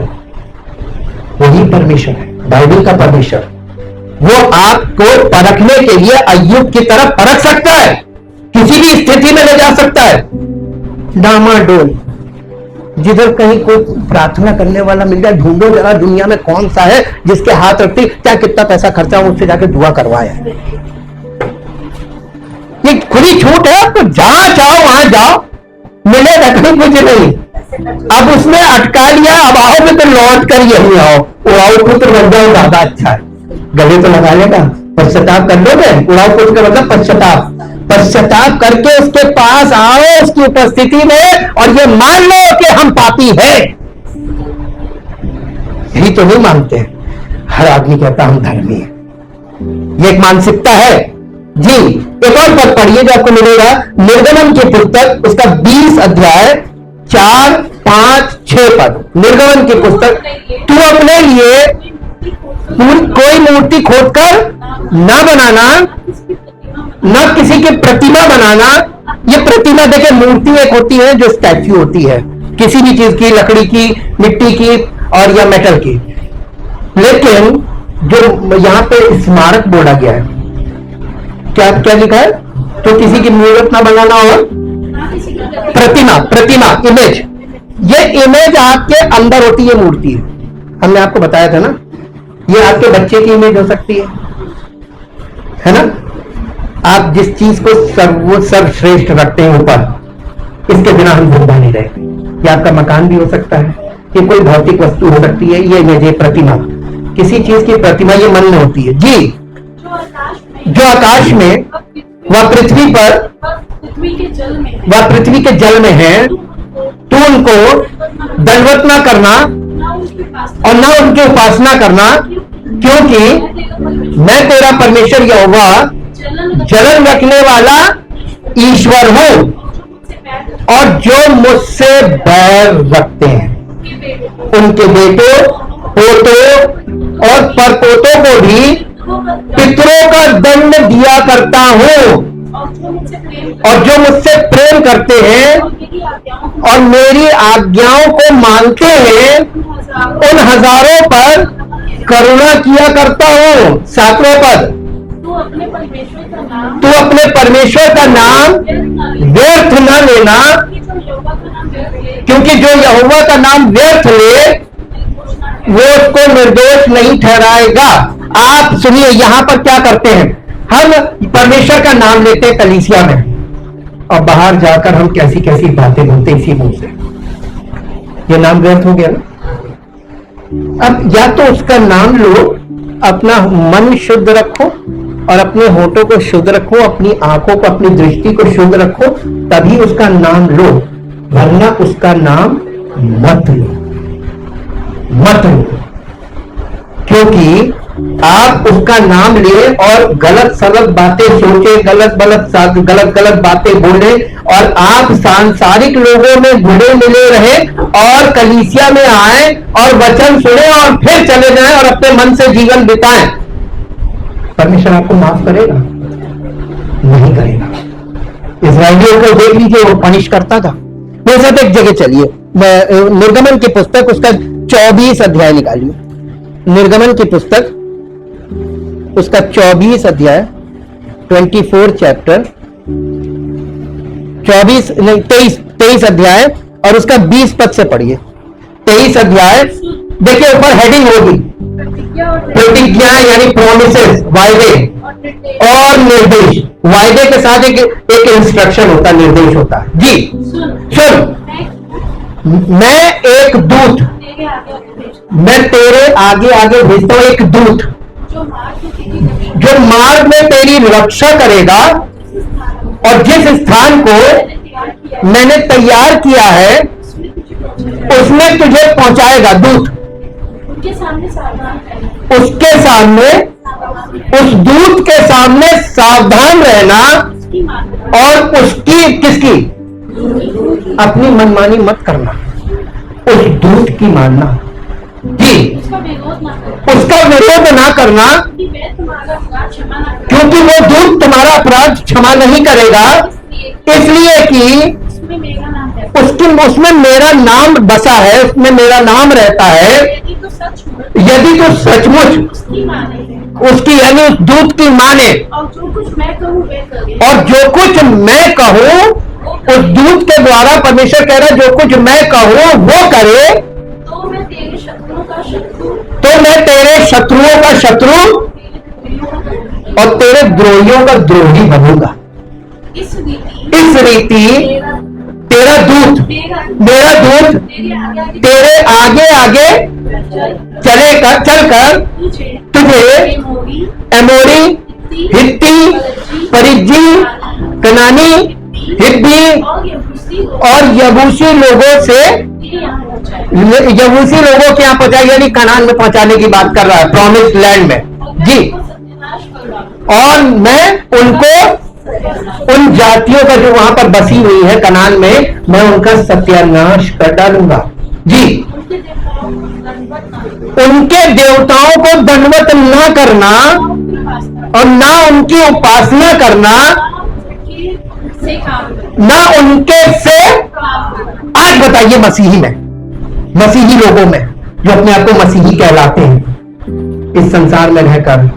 वही परमेश्वर है, बाइबल का परमेश्वर। वो आपको परखने के लिए अय्यूब की तरह परख सकता है, किसी भी स्थिति में ले जा सकता है, डामाडोल। जिधर कहीं कोई प्रार्थना करने वाला मिल जाए, ढूंढो जरा दुनिया में कौन सा है जिसके हाथ रखती, क्या कितना पैसा खर्चा हो, उससे जाके दुआ करवाए। ये खुली छूट है, तो जहां चाहो वहां जाओ, मिलेगा कहीं कुछ नहीं। अब उसने अटका लिया, अब आओ में तो लौट कर यही आओ, उड़ाओ पुत्र बन जाओ, ज्यादा अच्छा है। गले तो लगा लेगा, पश्चाताप कर लोगे, उड़ाओ पुत्र का मतलब पश्चाताप। पश्चाताप करके उसके पास आओ, उसकी उपस्थिति में, और ये मान लो कि हम पापी हैं। यही तो नहीं मानते, हर आदमी कहता हम धर्मी है। ये एक मानसिकता है जी। एक और पद पढ़िए जो आपको मिलेगा, निर्गमन की पुस्तक, उसका 20 अध्याय 4, 5, 6 पद। निर्गमन की पुस्तक, तू अपने लिए कोई मूर्ति खोदकर ना बनाना, ना किसी की प्रतिमा बनाना। ये प्रतिमा देखे, मूर्ति एक होती है जो स्टैच्यू होती है किसी भी चीज की, लकड़ी की, मिट्टी की और या मेटल की। लेकिन जो यहां पे स्मारक बोला गया है, क्या क्या लिखा है, तो किसी की मूर्त ना बनाना और प्रतिमा इमेज। ये इमेज आपके अंदर होती है, मूर्ति है। हमने आपको बताया था ना, ये आपके बच्चे की इमेज हो सकती है ना। आप जिस चीज को सर्वश्रेष्ठ रखते हैं ऊपर, इसके बिना हम जिंदा नहीं रहते। ये आपका मकान भी हो सकता है, ये कोई भौतिक वस्तु हो सकती है, ये इमेज है प्रतिमा, किसी चीज की प्रतिमा, ये मन में होती है जी। जो आकाश में वह पृथ्वी पर वह पृथ्वी के जल में है, तो उनको दंडवत ना करना और ना उनकी उपासना करना, क्योंकि मैं तेरा परमेश्वर यहोवा जलन रखने वाला ईश्वर हूं, और जो मुझसे बैर रखते हैं उनके बेटों, पोतों और परपोतों को भी पितरों का दंड दिया करता हूं, और जो मुझसे प्रेम करते हैं और मेरी आज्ञाओं को मानते हैं, उन हजारों पर करुणा किया करता हूं। 7वां पद, तू अपने परमेश्वर का नाम व्यर्थ न लेना, क्योंकि जो यहोवा का नाम व्यर्थ ले वो उसको निर्दोष नहीं ठहराएगा। आप सुनिए, यहां पर क्या करते हैं, हम परमेश्वर का नाम लेते हैं कलीसिया में, और बाहर जाकर हम कैसी कैसी बातें बोलते इसी मुंह से। ये नाम व्यर्थ हो गया ना। अब या तो उसका नाम लो, अपना मन शुद्ध रखो और अपने होठों को शुद्ध रखो, अपनी आंखों को, अपनी दृष्टि को शुद्ध रखो, तभी उसका नाम लो, वरना उसका नाम मत लो, मत लो। क्योंकि आप उसका नाम ले और गलत सलत बातें सोचे, गलत बातें बोले, और आप सांसारिक लोगों में घुले मिले रहे और कलीसिया में आए और वचन सुने और फिर चले जाएं और अपने मन से जीवन बिताएं, परमेश्वर आपको माफ करेगा? नहीं करेगा। इस्राएलियों को देख लीजिए, वो पनिश करता था। मेरे साथ एक जगह चलिए, निर्गमन की पुस्तक, उसका 24 अध्याय निकालिए। निर्गमन की पुस्तक, उसका 24 अध्याय, 24 चैप्टर, 23 अध्याय, और उसका 20 पद से पढ़िए। 23 अध्याय, देखिए ऊपर हेडिंग होगी, प्रतिज्ञा यानी प्रोमिसेस, वायदे और निर्देश। वायदे के साथ एक इंस्ट्रक्शन होता है, निर्देश होता है जी। सुन, मैं एक दूत, मैं तेरे आगे आगे भेजता हूं एक दूत, जो मार्ग में तेरी रक्षा करेगा, और जिस स्थान को मैंने तैयार किया है उसमें तुझे पहुंचाएगा। दूत उसके सामने, उस दूत के सामने सावधान रहना, और उसकी किसकी, अपनी मनमानी मत करना, उस दूत की मानना जी, उसका विरोध ना करना, क्योंकि वो दूत तुम्हारा अपराध क्षमा नहीं करेगा, इसलिए कि उसमें मेरा नाम बसा है, उसमें मेरा नाम रहता है। यदि तो सचमुच उसकी यानी उस दूत की माने, और जो कुछ मैं कहूं उस दूत के द्वारा परमेश्वर कह रहा जो कुछ मैं कहूं वो करे, तो मैं तेरे शत्रुओं का शत्रु, तो मैं तेरे शत्रुओं का शत्रु और तेरे द्रोहियों का द्रोही बनूंगा। इस रीति तेरा दूत, मेरा दूत तेरे आगे आगे चलकर तुझे एमोरी, हित्ती, परिज्जी, कनानी, हिब्बी और यबूसी लोगों से, यबूसी लोगों के यहाँ पहुंचाई, यानी कनान में पहुंचाने की बात कर रहा है, प्रॉमिस्ड लैंड में जी। और मैं उनको, उन जातियों का जो वहां पर बसी हुई है कनान में, मैं उनका सत्यानाश कर डालूंगा जी। उनके देवताओं को दंडवत न करना और ना उनकी उपासना करना, ना उनके से। आज बताइए मसीही में, मसीही लोगों में जो अपने आप को मसीही कहलाते हैं, इस संसार में रहकर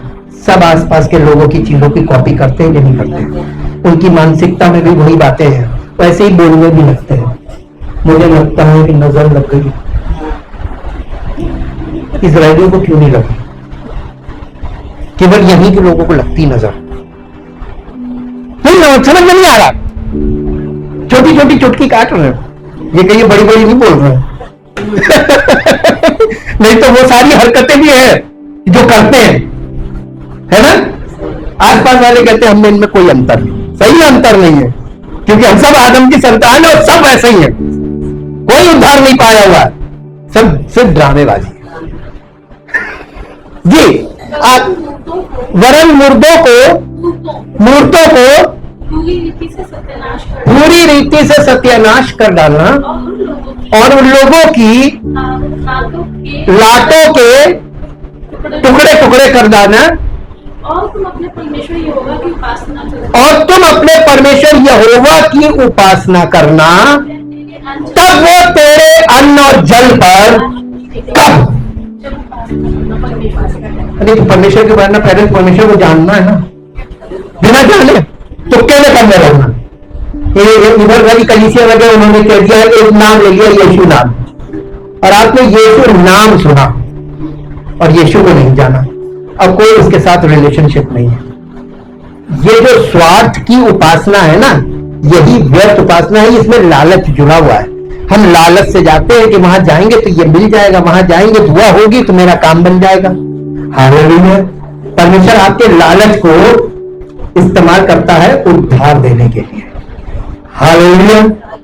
सब आसपास के लोगों की चीजों की कॉपी करते हैं या नहीं करते? उनकी मानसिकता में भी वही बातें हैं, वैसे ही बोलने भी लगते हैं। मुझे लगता है कि नजर लग गई, इजरायलियों को क्यों नहीं लगी? केवल यहीं के लोगों को लगती नजर। नहीं समझ में नहीं आ रहा, छोटी छोटी चुटकी काट रहे हैं, ये कहीं बड़ी बड़ी नहीं बोल रहे हैं। नहीं तो वो सारी हरकतें भी है जो करते हैं, है ना? आसपास वाले कहते हैं हम में इनमें कोई अंतर नहीं, सही में अंतर नहीं है, क्योंकि हम सब आदम की संतान है और सब ऐसे ही है, कोई उद्धार नहीं पाया हुआ, सब सिर्फ ड्रामेबाजी जी। वरन मूर्तों को पूरी रीति से सत्यानाश कर डालना और उन लोगों की लाटों के टुकड़े टुकड़े कर डालना, और तुम अपने परमेश्वर यहोवा की उपासना करना, और तुम अपने परमेश्वर यहोवा की उपासना करना, तब वो तेरे अन्न और जल पर कब? अरे तो परमेश्वर के बारे में पहले परमेश्वर को जानना है ना, बिना जाने तुक्के में करने लगना। इधर वाली कलीसिया वगैरह उन्होंने कह दिया, एक नाम ले लिया यीशु नाम, और आपने यीशु नाम सुना और यीशु को नहीं जाना, अब कोई उसके साथ रिलेशनशिप नहीं है। ये जो स्वार्थ की उपासना है ना, यही व्यर्थ उपासना है, इसमें लालच जुड़ा हुआ है। हम लालच से जाते हैं कि वहां जाएंगे तो ये मिल जाएगा, वहां जाएंगे दुआ होगी तो मेरा काम बन जाएगा। हालेलुया। परमेश्वर आपके लालच को इस्तेमाल करता है उद्धार देने के लिए। हालेलुया।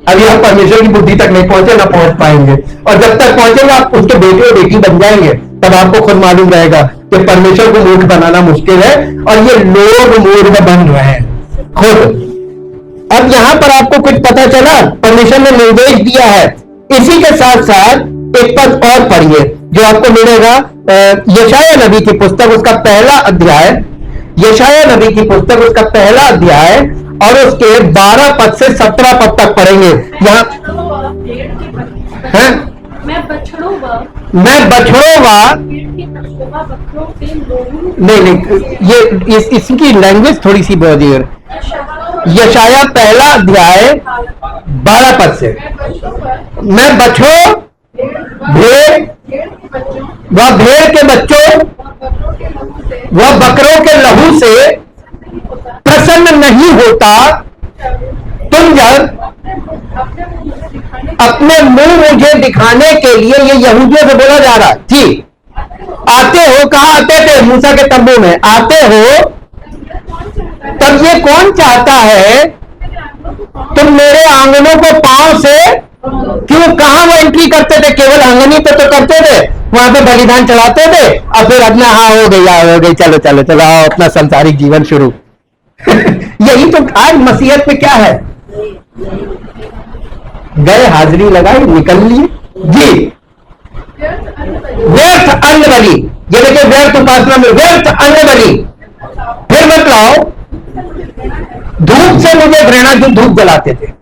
अभी आप परमेश्वर की बुद्धि तक नहीं पहुंचे, ना पहुंच पाएंगे, और जब तक पहुंचेंगे आप उसके बेटे और बेटी बन जाएंगे, तब आपको खुद मालूम रहेगा कि परमेश्वर को मूर्ख बनाना मुश्किल है और ये लोग मूर्ख बन रहे हैं खुद। अब यहां पर आपको कुछ पता चला, परमेश्वर ने निर्देश दिया है। इसी के साथ साथ एक पद और पढ़िए जो आपको मिलेगा यशाया नबी की पुस्तक, उसका पहला अध्याय, यशाया नबी की पुस्तक उसका पहला अध्याय और उसके 12 पद से 17 पद तक पढ़ेंगे। यहाँ मैं बछड़ों नहीं, ये इसकी लैंग्वेज थोड़ी सी बहुत ही। यशाया पहला अध्याय 12 पद से, मैं बछड़ों, भेड़ के बच्चों व बकरों के लहू से प्रसन्न नहीं होता, तुम जब अपने मुंह मुझे दिखाने के लिए, ये यहूदियों से बोला जा रहा है जी, आते हो, कहाँ आते थे? मूसा के तंबू में आते हो, तब ये कौन चाहता है तुम मेरे आंगनों को पांव से, क्यों? कहां वो एंट्री करते थे? केवल आंगन ही पे तो करते थे, वहां पे बलिदान चढ़ाते थे और फिर अपना हाँ हो गई चलो चलो चलो आओ अपना सांसारिक जीवन शुरू। यही तो आज मसीहत में क्या है, गए हाजिरी लगाई निकल लिए जी। व्यर्थ अन्न बलि, ये देखिए व्यर्थ उपासना में व्यर्थ अन्न बलि। फिर बतलाओ, धूप से मुझे घृणा, जो धूप जलाते थे,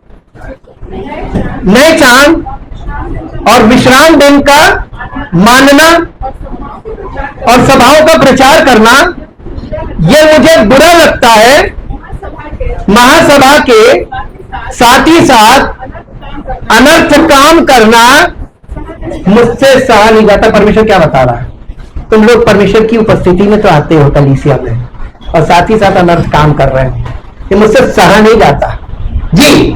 नए चांद और विश्राम दिन का मानना और सभाओं का प्रचार करना, ये मुझे बुरा लगता है। महासभा के साथ ही साथ अनर्थ काम करना मुझसे सहा नहीं जाता। परमेश्वर क्या बता रहा है? तुम लोग परमेश्वर की उपस्थिति में तो आते हो कलीसिया में, और साथ ही साथ अनर्थ काम कर रहे हो, ये मुझसे सहा नहीं जाता। जी,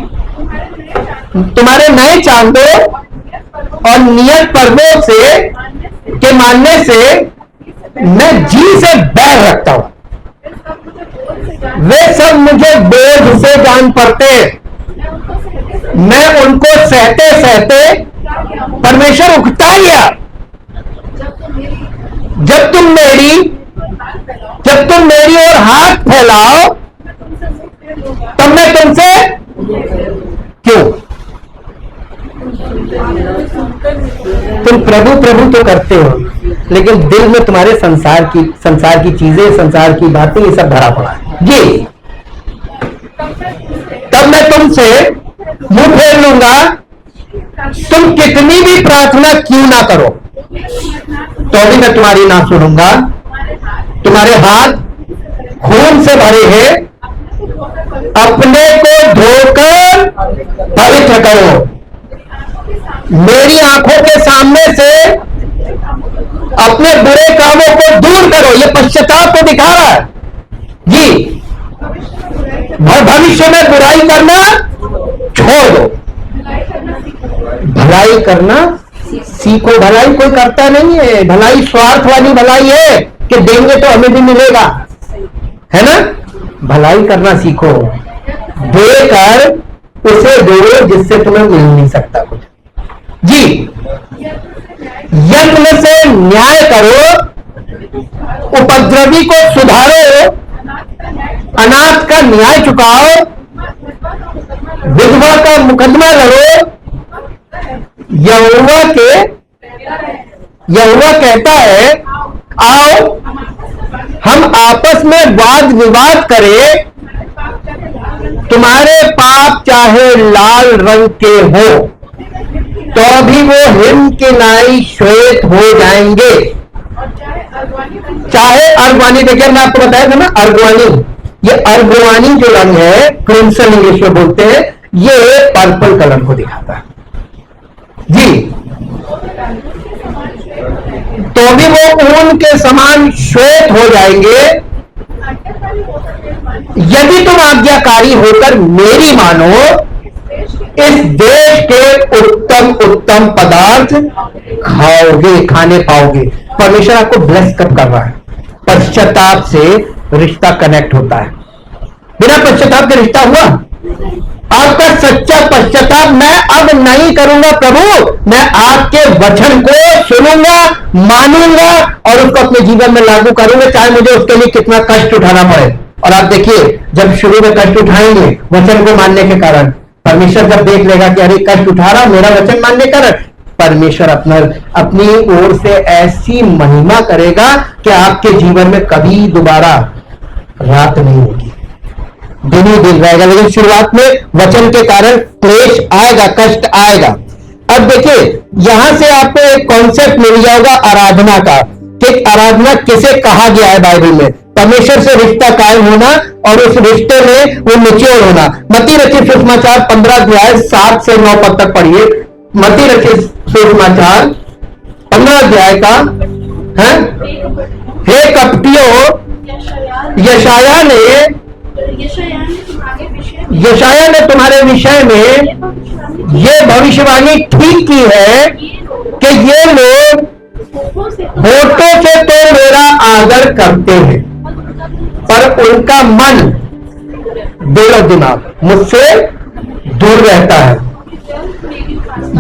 तुम्हारे नए चांदों और नियत पर्वों से के मानने से मैं जी से बैर रखता हूं। वे सब मुझे बोझ से जान पड़ते, मैं उनको सहते सहते परमेश्वर उकता गया। जब तुम मेरी ओर हाथ फैलाओ तब मैं तुमसे क्यों? तुम प्रभु प्रभु तो करते हो, लेकिन दिल में तुम्हारे संसार की चीजें, संसार की बातें, ये सब भरा पड़ा है। जी, तब मैं तुमसे मुंह फेर लूंगा, तुम कितनी भी प्रार्थना क्यों ना करो तो भी मैं तुम्हारी ना सुनूंगा। तुम्हारे हाथ खून से भरे हैं, अपने को धोकर पवित्र करो। मेरी आंखों के सामने से अपने बुरे कामों को दूर करो। ये पश्चाताप को दिखा रहा है। जी, भविष्य में बुराई करना छोड़ दो, भलाई करना सीखो। भलाई कोई करता नहीं है, भलाई स्वार्थ वाली भलाई है कि देंगे तो हमें भी मिलेगा, है ना? भलाई करना सीखो, देकर उसे दो जिससे तुम्हें मिल नहीं सकता कुछ। जी, यत्न से न्याय करो, उपद्रवी को सुधारो, अनाथ का न्याय चुकाओ, विधवा का मुकदमा लड़ो। यहोवा कहता है, आओ हम आपस में वाद विवाद करें, तुम्हारे पाप चाहे लाल रंग के हो तो भी वो हिम के नाई श्वेत हो जाएंगे। चाहे अर्गवानी, देखिए मैं आपको बताया था ना, अर्गवानी, ये अर्गवानी जो रंग है, क्रिम्सन इंग्लिश में बोलते हैं, ये पर्पल कलर को दिखाता है। जी, तो भी वो ऊन के समान श्वेत हो जाएंगे यदि तुम आज्ञाकारी होकर मेरी मानो, इस देश के उत्तम उत्तम पदार्थ खाओगे, खाने पाओगे। परमेश्वर आपको ब्लेस कब कर रहा है? पश्चाताप से रिश्ता कनेक्ट होता है। बिना पश्चाताप के रिश्ता हुआ? आपका सच्चा पश्चाताप, मैं अब नहीं करूंगा प्रभु, मैं आपके वचन को सुनूंगा, मानूंगा और उसको अपने जीवन में लागू करूंगा, चाहे मुझे उसके लिए कितना कष्ट उठाना पड़े। और आप देखिए, जब शुरू में कष्ट उठाएंगे वचन को मानने के कारण, परमेश्वर जब देख लेगा कि अरे कष्ट उठा रहा मेरा वचन मानने के कारण, परमेश्वर अपनी ओर से ऐसी महिमा करेगा कि आपके जीवन में कभी दोबारा रात नहीं होगी, दिन ही दिन रहेगा। लेकिन शुरुआत में वचन के कारण क्लेश आएगा, कष्ट आएगा। अब देखिए, यहां से आपको एक कॉन्सेप्ट मिल जाएगा आराधना का, कि आराधना किसे कहा गया है बाइबल में। परमेश्वर से रिश्ता कायम होना और उस रिश्ते में वो निचोड़ होना। मत्ती रचित सुसमाचार 15 अध्याय 7 से 9 पद तक पढ़िए। मत्ती रचित सुसमाचार 15 अध्याय का है। हे कपटियों, यशाया ने तुम्हारे विषय में ये भविष्यवाणी ठीक की है कि ये लोग होठों से तो मेरा आदर करते हैं पर उनका मन, दिल और दिमाग मुझसे दूर रहता है।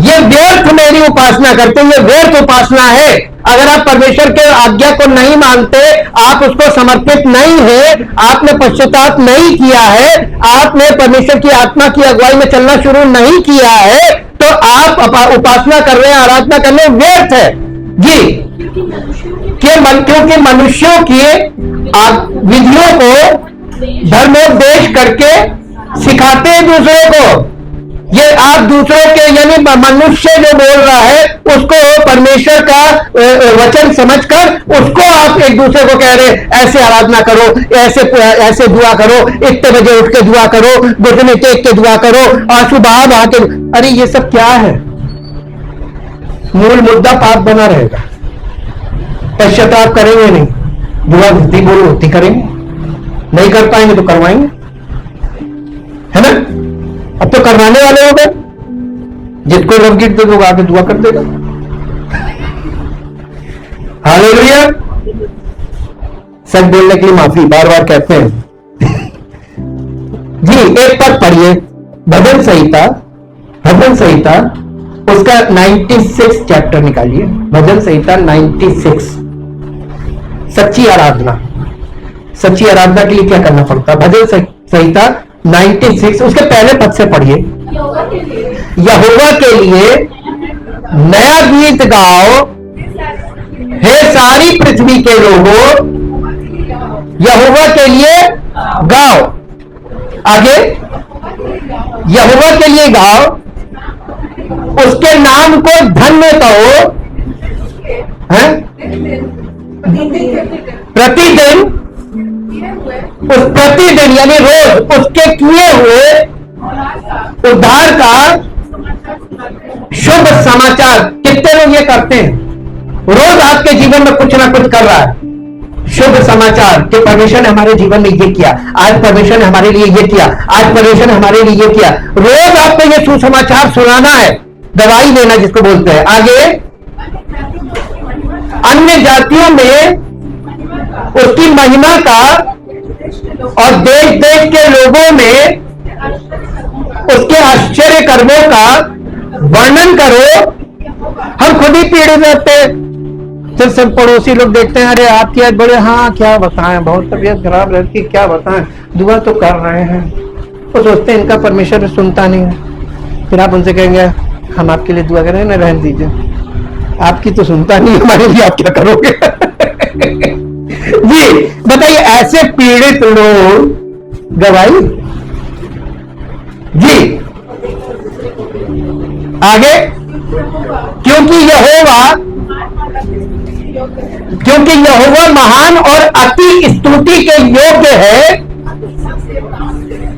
ये व्यर्थ मेरी उपासना करते हैं, ये व्यर्थ उपासना है। अगर आप परमेश्वर के आज्ञा को नहीं मानते, आप उसको समर्पित नहीं है, आपने पश्चाताप नहीं किया है, आपने परमेश्वर की आत्मा की अगुवाई में चलना शुरू नहीं किया है, तो आप उपासना कर रहे हैं, आराधना कर रहे हैं, व्यर्थ है। जी, क्योंकि मनुष्यों की विधियों को धर्मोपदेश करके सिखाते हैं दूसरों को, ये आप दूसरों के यानी मनुष्य जो बोल रहा है उसको परमेश्वर का वचन समझकर उसको आप एक दूसरे को कह रहे ऐसे आराधना करो, ऐसे ऐसे दुआ करो, इतने बजे उठ के दुआ करो, घुटने टेक के दुआ करो, आंसू बहा के। अरे ये सब क्या है? मूल मुद्दा पाप बना रहेगा, पश्चाताप करेंगे नहीं, दुआ जितनी बोलो उतनी करेंगे, नहीं कर पाएंगे तो करवाएंगे, है ना? अब तो करवाने वाले हो गए, जिसको नवगीत दे लोग आके दुआ कर देगा। हालेलुया। सच बोलने के लिए माफी, बार बार कहते हैं जी। एक पद पढ़िए, भजन संहिता उसका 96 चैप्टर निकालिए, भजन संहिता 96। सच्ची आराधना के लिए क्या करना पड़ता है? भजन संहिता 96 उसके पहले पद से पढ़िए। यहोवा के लिए नया गीत गाओ, हे सारी पृथ्वी के लोगों, यहोवा के लिए गाओ। आगे, यहोवा के लिए गाओ, उसके नाम को धन्य कहो, हैं? प्रतिदिन यानी रोज उसके किए हुए उद्धार का शुभ समाचार। कितने लोग ये करते हैं? रोज आपके जीवन में कुछ ना कुछ कर रहा है शुभ समाचार कि परमेश्वर ने हमारे जीवन में ये किया, आज परमेश्वर ने हमारे लिए ये किया, आज परमेश्वर ने हमारे लिए ये किया। रोज आपको ये सुसमाचार सुनाना है, दवाई लेना जिसको बोलते हैं। आगे, अन्य जातियों में उसकी महिमा का और देश देश के लोगों में उसके आश्चर्य कर्मों का वर्णन करो। हम खुद ही पीड़ित रहते हैं, जब सब पड़ोसी लोग देखते हैं अरे आपकी आज बड़े, हाँ क्या बताएं, बहुत तबीयत खराब रहती है, क्या बताएं, दुआ तो कर रहे हैं, वो सोचते हैं इनका परमेश्वर सुनता नहीं है। फिर आप उनसे कहेंगे हम आपके लिए दुआ करें ना, रहने दीजिए, आपकी तो सुनता नहीं, हमारे लिए आप क्या करोगे? जी बताइए, ऐसे पीड़ित लोग गवाही। जी आगे, क्योंकि यहोवा महान और अति स्तुति के योग्य है,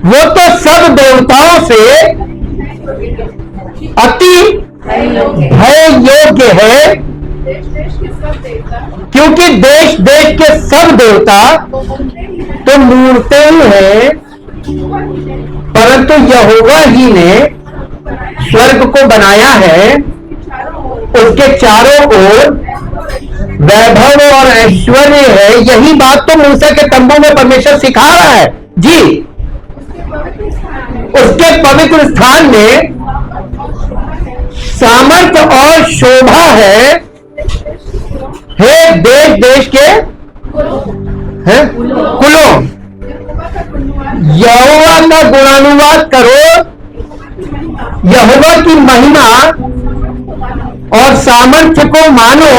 वो तो सब देवताओं से अति भय योग्य है, क्योंकि देश देश के सब देवता तो मूर्ते ही हैं, परंतु यहोवा ही ने स्वर्ग को बनाया है, उसके चारों ओर वैभव और ऐश्वर्य है। यही बात तो मूसा के तंबू में परमेश्वर सिखा रहा है। जी, उसके पवित्र स्थान में सामर्थ्य और शोभा है, हे देश देश के कुलों। यहोवा का गुणानुवाद करो, यहोवा की महिमा और सामर्थ्य को मानो,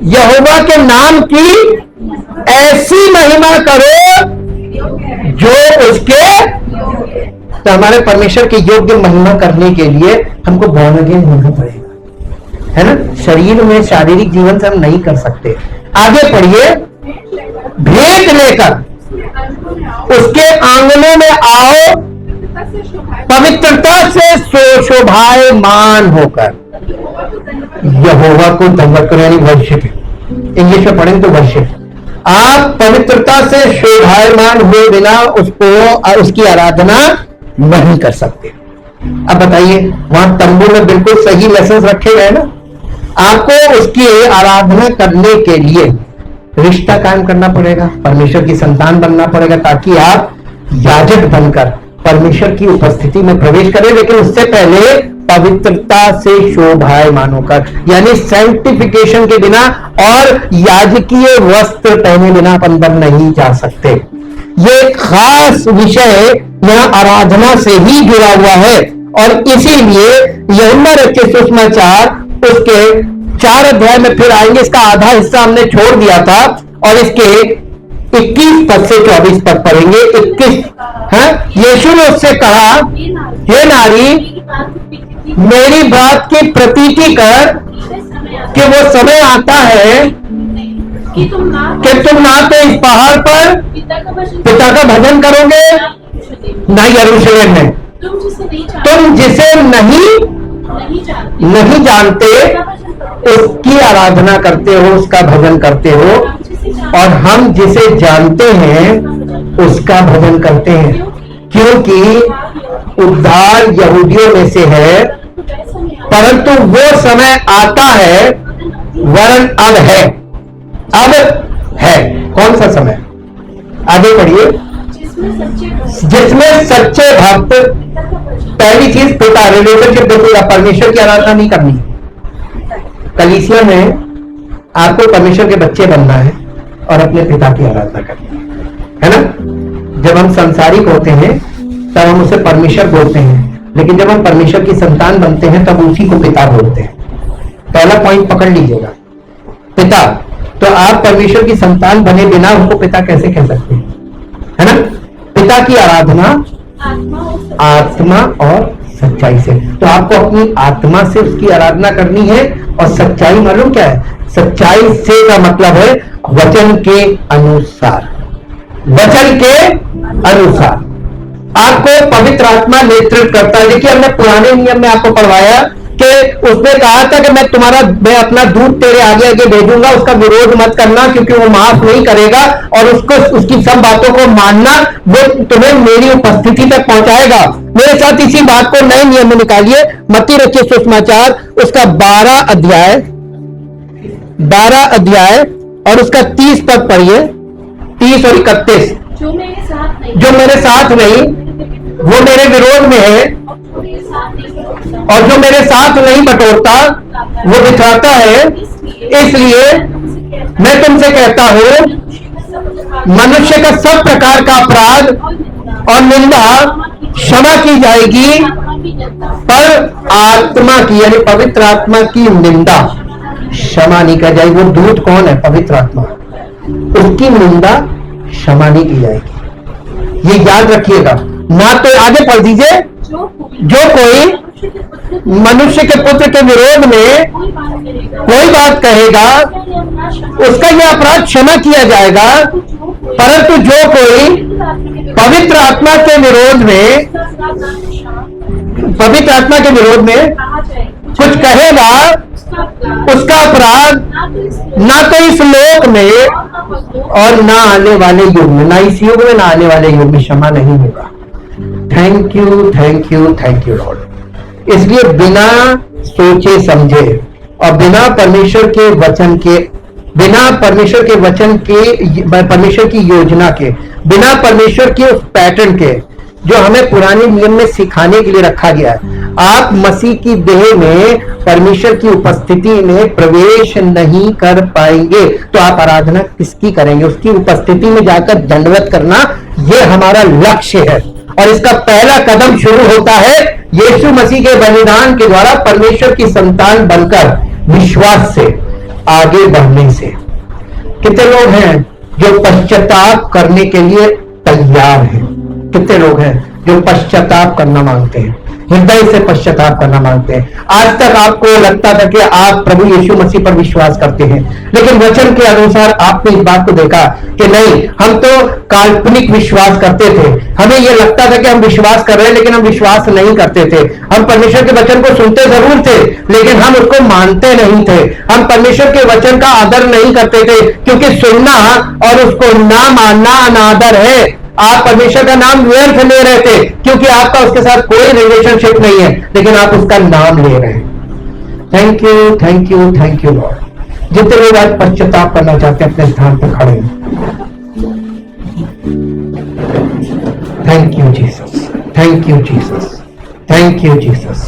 यहोवा के नाम की ऐसी महिमा करो जो उसके। तो हमारे परमेश्वर के योग्य महिमा करने के लिए हमको बॉर्न अगेन होना पड़ेगा, है ना? शरीर में शारीरिक जीवन से हम नहीं कर सकते। आगे पढ़िए, भेंट लेकर उसके आंगनों में आओ, पवित्रता से शोभायमान होकर। यहोवा को धन्यवाद करो, यानी वर्शिप। इंग्लिश में पढ़ेंगे तो वर्शिप। आप पवित्रता से शोभायमान हुए बिना उसको उसकी आराधना नहीं कर सकते। अब बताइए, वहां तंबू में बिल्कुल सही लेसन रखे गए ना। आपको उसकी आराधना करने के लिए रिश्ता कायम करना पड़ेगा, परमेश्वर की संतान बनना पड़ेगा, ताकि आप याजक बनकर परमेश्वर की उपस्थिति में प्रवेश करें। लेकिन उससे पहले पवित्रता से शोभायमान होकर, यानी सैंक्टिफिकेशन के बिना और याजकीय वस्त्र पहने बिना आप अंदर नहीं जा सकते। ये खास विषय यहाँ आराधना से ही जुड़ा हुआ है, और इसीलिए यूहन्ना रचित सुसमाचार उसके 4 अध्याय में फिर आएंगे। इसका आधा हिस्सा हमने छोड़ दिया था, और इसके 21 पद से 24 पद पढ़ेंगे। 21 है, यीशु ने उससे कहा, हे नारी, मेरी बात की प्रतीति कर कि वो समय आता है कि तुम ना तो इस पहाड़ पर पिता का भजन करोगे, ना यरूशलेम में। तुम जिसे नहीं जानते उसकी आराधना करते हो, उसका भजन करते हो, और हम जिसे जानते हैं उसका भजन करते हैं, क्योंकि उद्धार यहूदियों में से है, परंतु वो समय आता है, वरन अब है। अब है कौन सा समय? आगे पढ़िए। जिसमें सच्चे भक्त, पहली चीज पिता, रिलेशनशिप देखिएगा, परमेश्वर की आराधना नहीं करनी। कलीसिया में आपको परमेश्वर के बच्चे बनना है और अपने पिता की आराधना करनी है ना। जब हम संसारिक होते हैं तब हम उसे परमेश्वर बोलते हैं, लेकिन जब हम परमेश्वर की संतान बनते हैं तब उसी को पिता बोलते हैं। पहला पॉइंट पकड़ लीजिएगा, पिता। तो आप परमेश्वर की संतान बने बिना उसको पिता कैसे कह सकते हैं, है ना। पिता की आराधना आत्मा और सच्चाई से। तो आपको अपनी आत्मा से उसकी आराधना करनी है, और सच्चाई मालूम क्या है? सच्चाई से का मतलब है वचन के अनुसार। वचन के अनुसार आपको पवित्र आत्मा नेतृत्व करता है। देखिए, हमने पुराने नियम में आपको पढ़वाया कि उसने कहा था कि मैं अपना दूध तेरे आगे आगे भेजूंगा, उसका विरोध मत करना, क्योंकि वो माफ नहीं करेगा, और उसको उसकी सब बातों को मानना, वो तुम्हें मेरी उपस्थिति तक पहुंचाएगा। मेरे साथ इसी बात को नए नियम में निकालिए। मत्ती रचित सुसमाचार उसका 12 अध्याय और उसका 30 पद पढ़िए, 30 और 31। जो मेरे साथ नहीं वो मेरे विरोध में है, और जो मेरे साथ नहीं बटोरता वो बिछाता है। इसलिए मैं तुमसे कहता हूं, मनुष्य का सब प्रकार का अपराध और निंदा क्षमा की जाएगी, पर आत्मा की यानी पवित्र आत्मा की निंदा क्षमा नहीं की जाएगी। वो दूत कौन है? पवित्र आत्मा। उसकी निंदा क्षमा नहीं की जाएगी, ये याद रखिएगा। ना तो आगे पढ़ दीजिए, जो कोई मनुष्य के पुत्र के विरोध में कोई बात कहेगा उसका यह अपराध क्षमा किया जाएगा, परंतु जो कोई पवित्र आत्मा के विरोध में कुछ कहेगा उसका अपराध ना तो इस लोक में और ना आने वाले युग में, ना इस युग में ना आने वाले युग में क्षमा नहीं होगा। Thank you Lord. इसलिए बिना सोचे समझे और बिना परमेश्वर के वचन के, बिना परमेश्वर की योजना के, बिना परमेश्वर के उस पैटर्न के जो हमें पुराने नियम में सिखाने के लिए रखा गया है, आप मसीह की देह में परमेश्वर की उपस्थिति में प्रवेश नहीं कर पाएंगे। तो आप आराधना किसकी करेंगे? उसकी उपस्थिति में जाकर दंडवत करना, यह हमारा लक्ष्य है। और इसका पहला कदम शुरू होता है यीशु मसीह के बलिदान के द्वारा परमेश्वर की संतान बनकर विश्वास से आगे बढ़ने से। कितने लोग हैं जो पश्चाताप करने के लिए तैयार हैं? कितने लोग हैं जो पश्चाताप करना मांगते हैं, हृदय से पश्चाताप करना मांगते हैं? आज तक आपको लगता था कि आप प्रभु यीशु मसीह पर विश्वास करते हैं, लेकिन वचन के अनुसार आपने इस बात को देखा कि नहीं, हम तो काल्पनिक विश्वास करते थे। हमें यह लगता था कि हम विश्वास कर रहे हैं, लेकिन हम विश्वास नहीं करते थे। हम परमेश्वर के वचन को सुनते जरूर थे, लेकिन हम उसको मानते नहीं थे। हम परमेश्वर के वचन का आदर नहीं करते थे, क्योंकि सुनना और उसको ना मानना अनादर है। आप परमेश्वर का नाम व्यर्थ ले रहे थे, क्योंकि आपका उसके साथ कोई रिलेशनशिप नहीं है, लेकिन आप उसका नाम ले रहे हैं। Thank you Lord. जितने लोग आज पश्चाताप करना चाहते हैं अपने स्थान पर खड़े हैं। Thank you Jesus.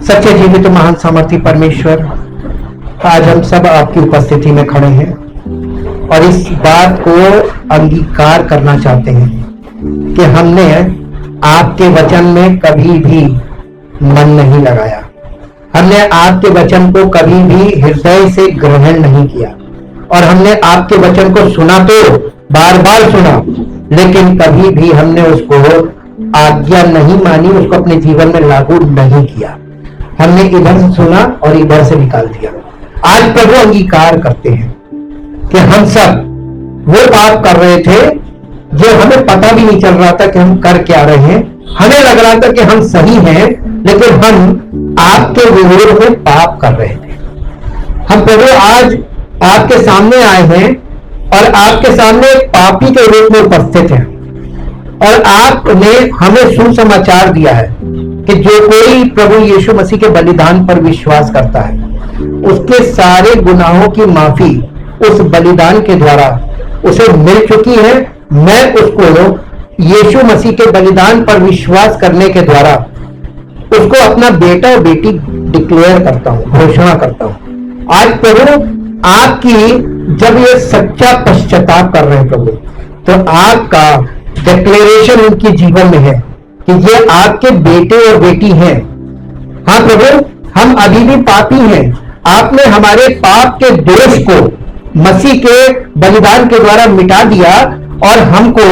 सच्चे जीवित तो महान सामर्थी परमेश्वर, आज हम सब आपकी उपस्थिति में खड़े हैं और इस बात को अंगीकार करना चाहते हैं कि हमने आपके वचन में कभी भी मन नहीं लगाया, हमने आपके वचन को कभी भी हृदय से ग्रहण नहीं किया, और हमने आपके वचन को सुना तो बार बार सुना, लेकिन कभी भी हमने उसको आज्ञा नहीं मानी, उसको अपने जीवन में लागू नहीं किया। हमने इधर से सुना और इधर से निकाल दिया। आज प्रभु अंगीकार करते हैं कि हम सब वो पाप कर रहे थे जो हमें पता भी नहीं चल रहा था कि हम कर क्या रहे हैं। हमें लग रहा था कि हम सही हैं, लेकिन हम आपके विरोध में पाप कर रहे थे। हम प्रभु आज आपके सामने आए हैं और आपके सामने एक पापी के रूप में उपस्थित हैं, और आपने हमें सुसमाचार दिया है कि जो कोई प्रभु यीशु मसीह के बलिदान पर विश्वास करता है उसके सारे गुनाहों की माफी उस बलिदान के द्वारा उसे मिल चुकी है। मैं उसको यीशु मसीह के बलिदान पर विश्वास करने के द्वारा उसको अपना बेटा और बेटी डिक्लेयर करता हूं, घोषणा करता हूं। आज प्रभु आपकी जब ये सच्चा पश्चाताप कर रहे हैं प्रभु, तो आपका डिक्लेरेशन उनके जीवन में है कि ये आपके बेटे और बेटी हैं। हाँ प्रभु, हम अभी भी पापी हैं। आपने हमारे पाप के दोष को मसीह के बलिदान के द्वारा मिटा दिया और हमको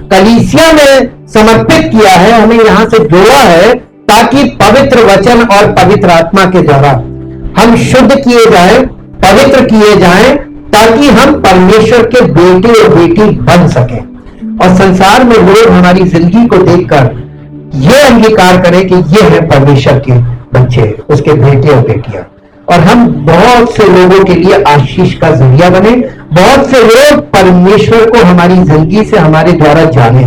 कलीसिया में समर्पित किया है, हमें यहां से जोड़ा है, ताकि पवित्र वचन और पवित्र आत्मा के द्वारा हम शुद्ध किए जाएं, पवित्र किए जाएं, ताकि हम परमेश्वर के बेटे और बेटी बन सकें और संसार में लोग हमारी जिंदगी को देखकर ये अंगीकार करें कि ये है परमेश्वर के बच्चे, उसके बेटे और बेटियां, और हम बहुत से लोगों के लिए आशीष का जरिया बने। बहुत से लोग परमेश्वर को हमारी जिंदगी से हमारे द्वारा जाने,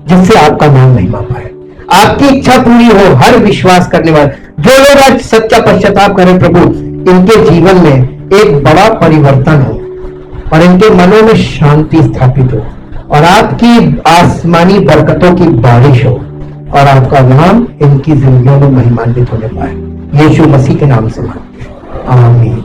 जिससे आपका नाम महिमा पाए, आपकी इच्छा पूरी हो। हर विश्वास करने वाले जो लोग आज सच्चा पश्चाताप करें प्रभु, इनके जीवन में एक बड़ा परिवर्तन हो और इनके मनों में शांति स्थापित हो और आपकी आसमानी बरकतों की बारिश हो और आपका नाम इनकी जिंदगियों में महिमान्वित होने पाए। यीशु मसीह के नाम से मांगते हैं, आमीन।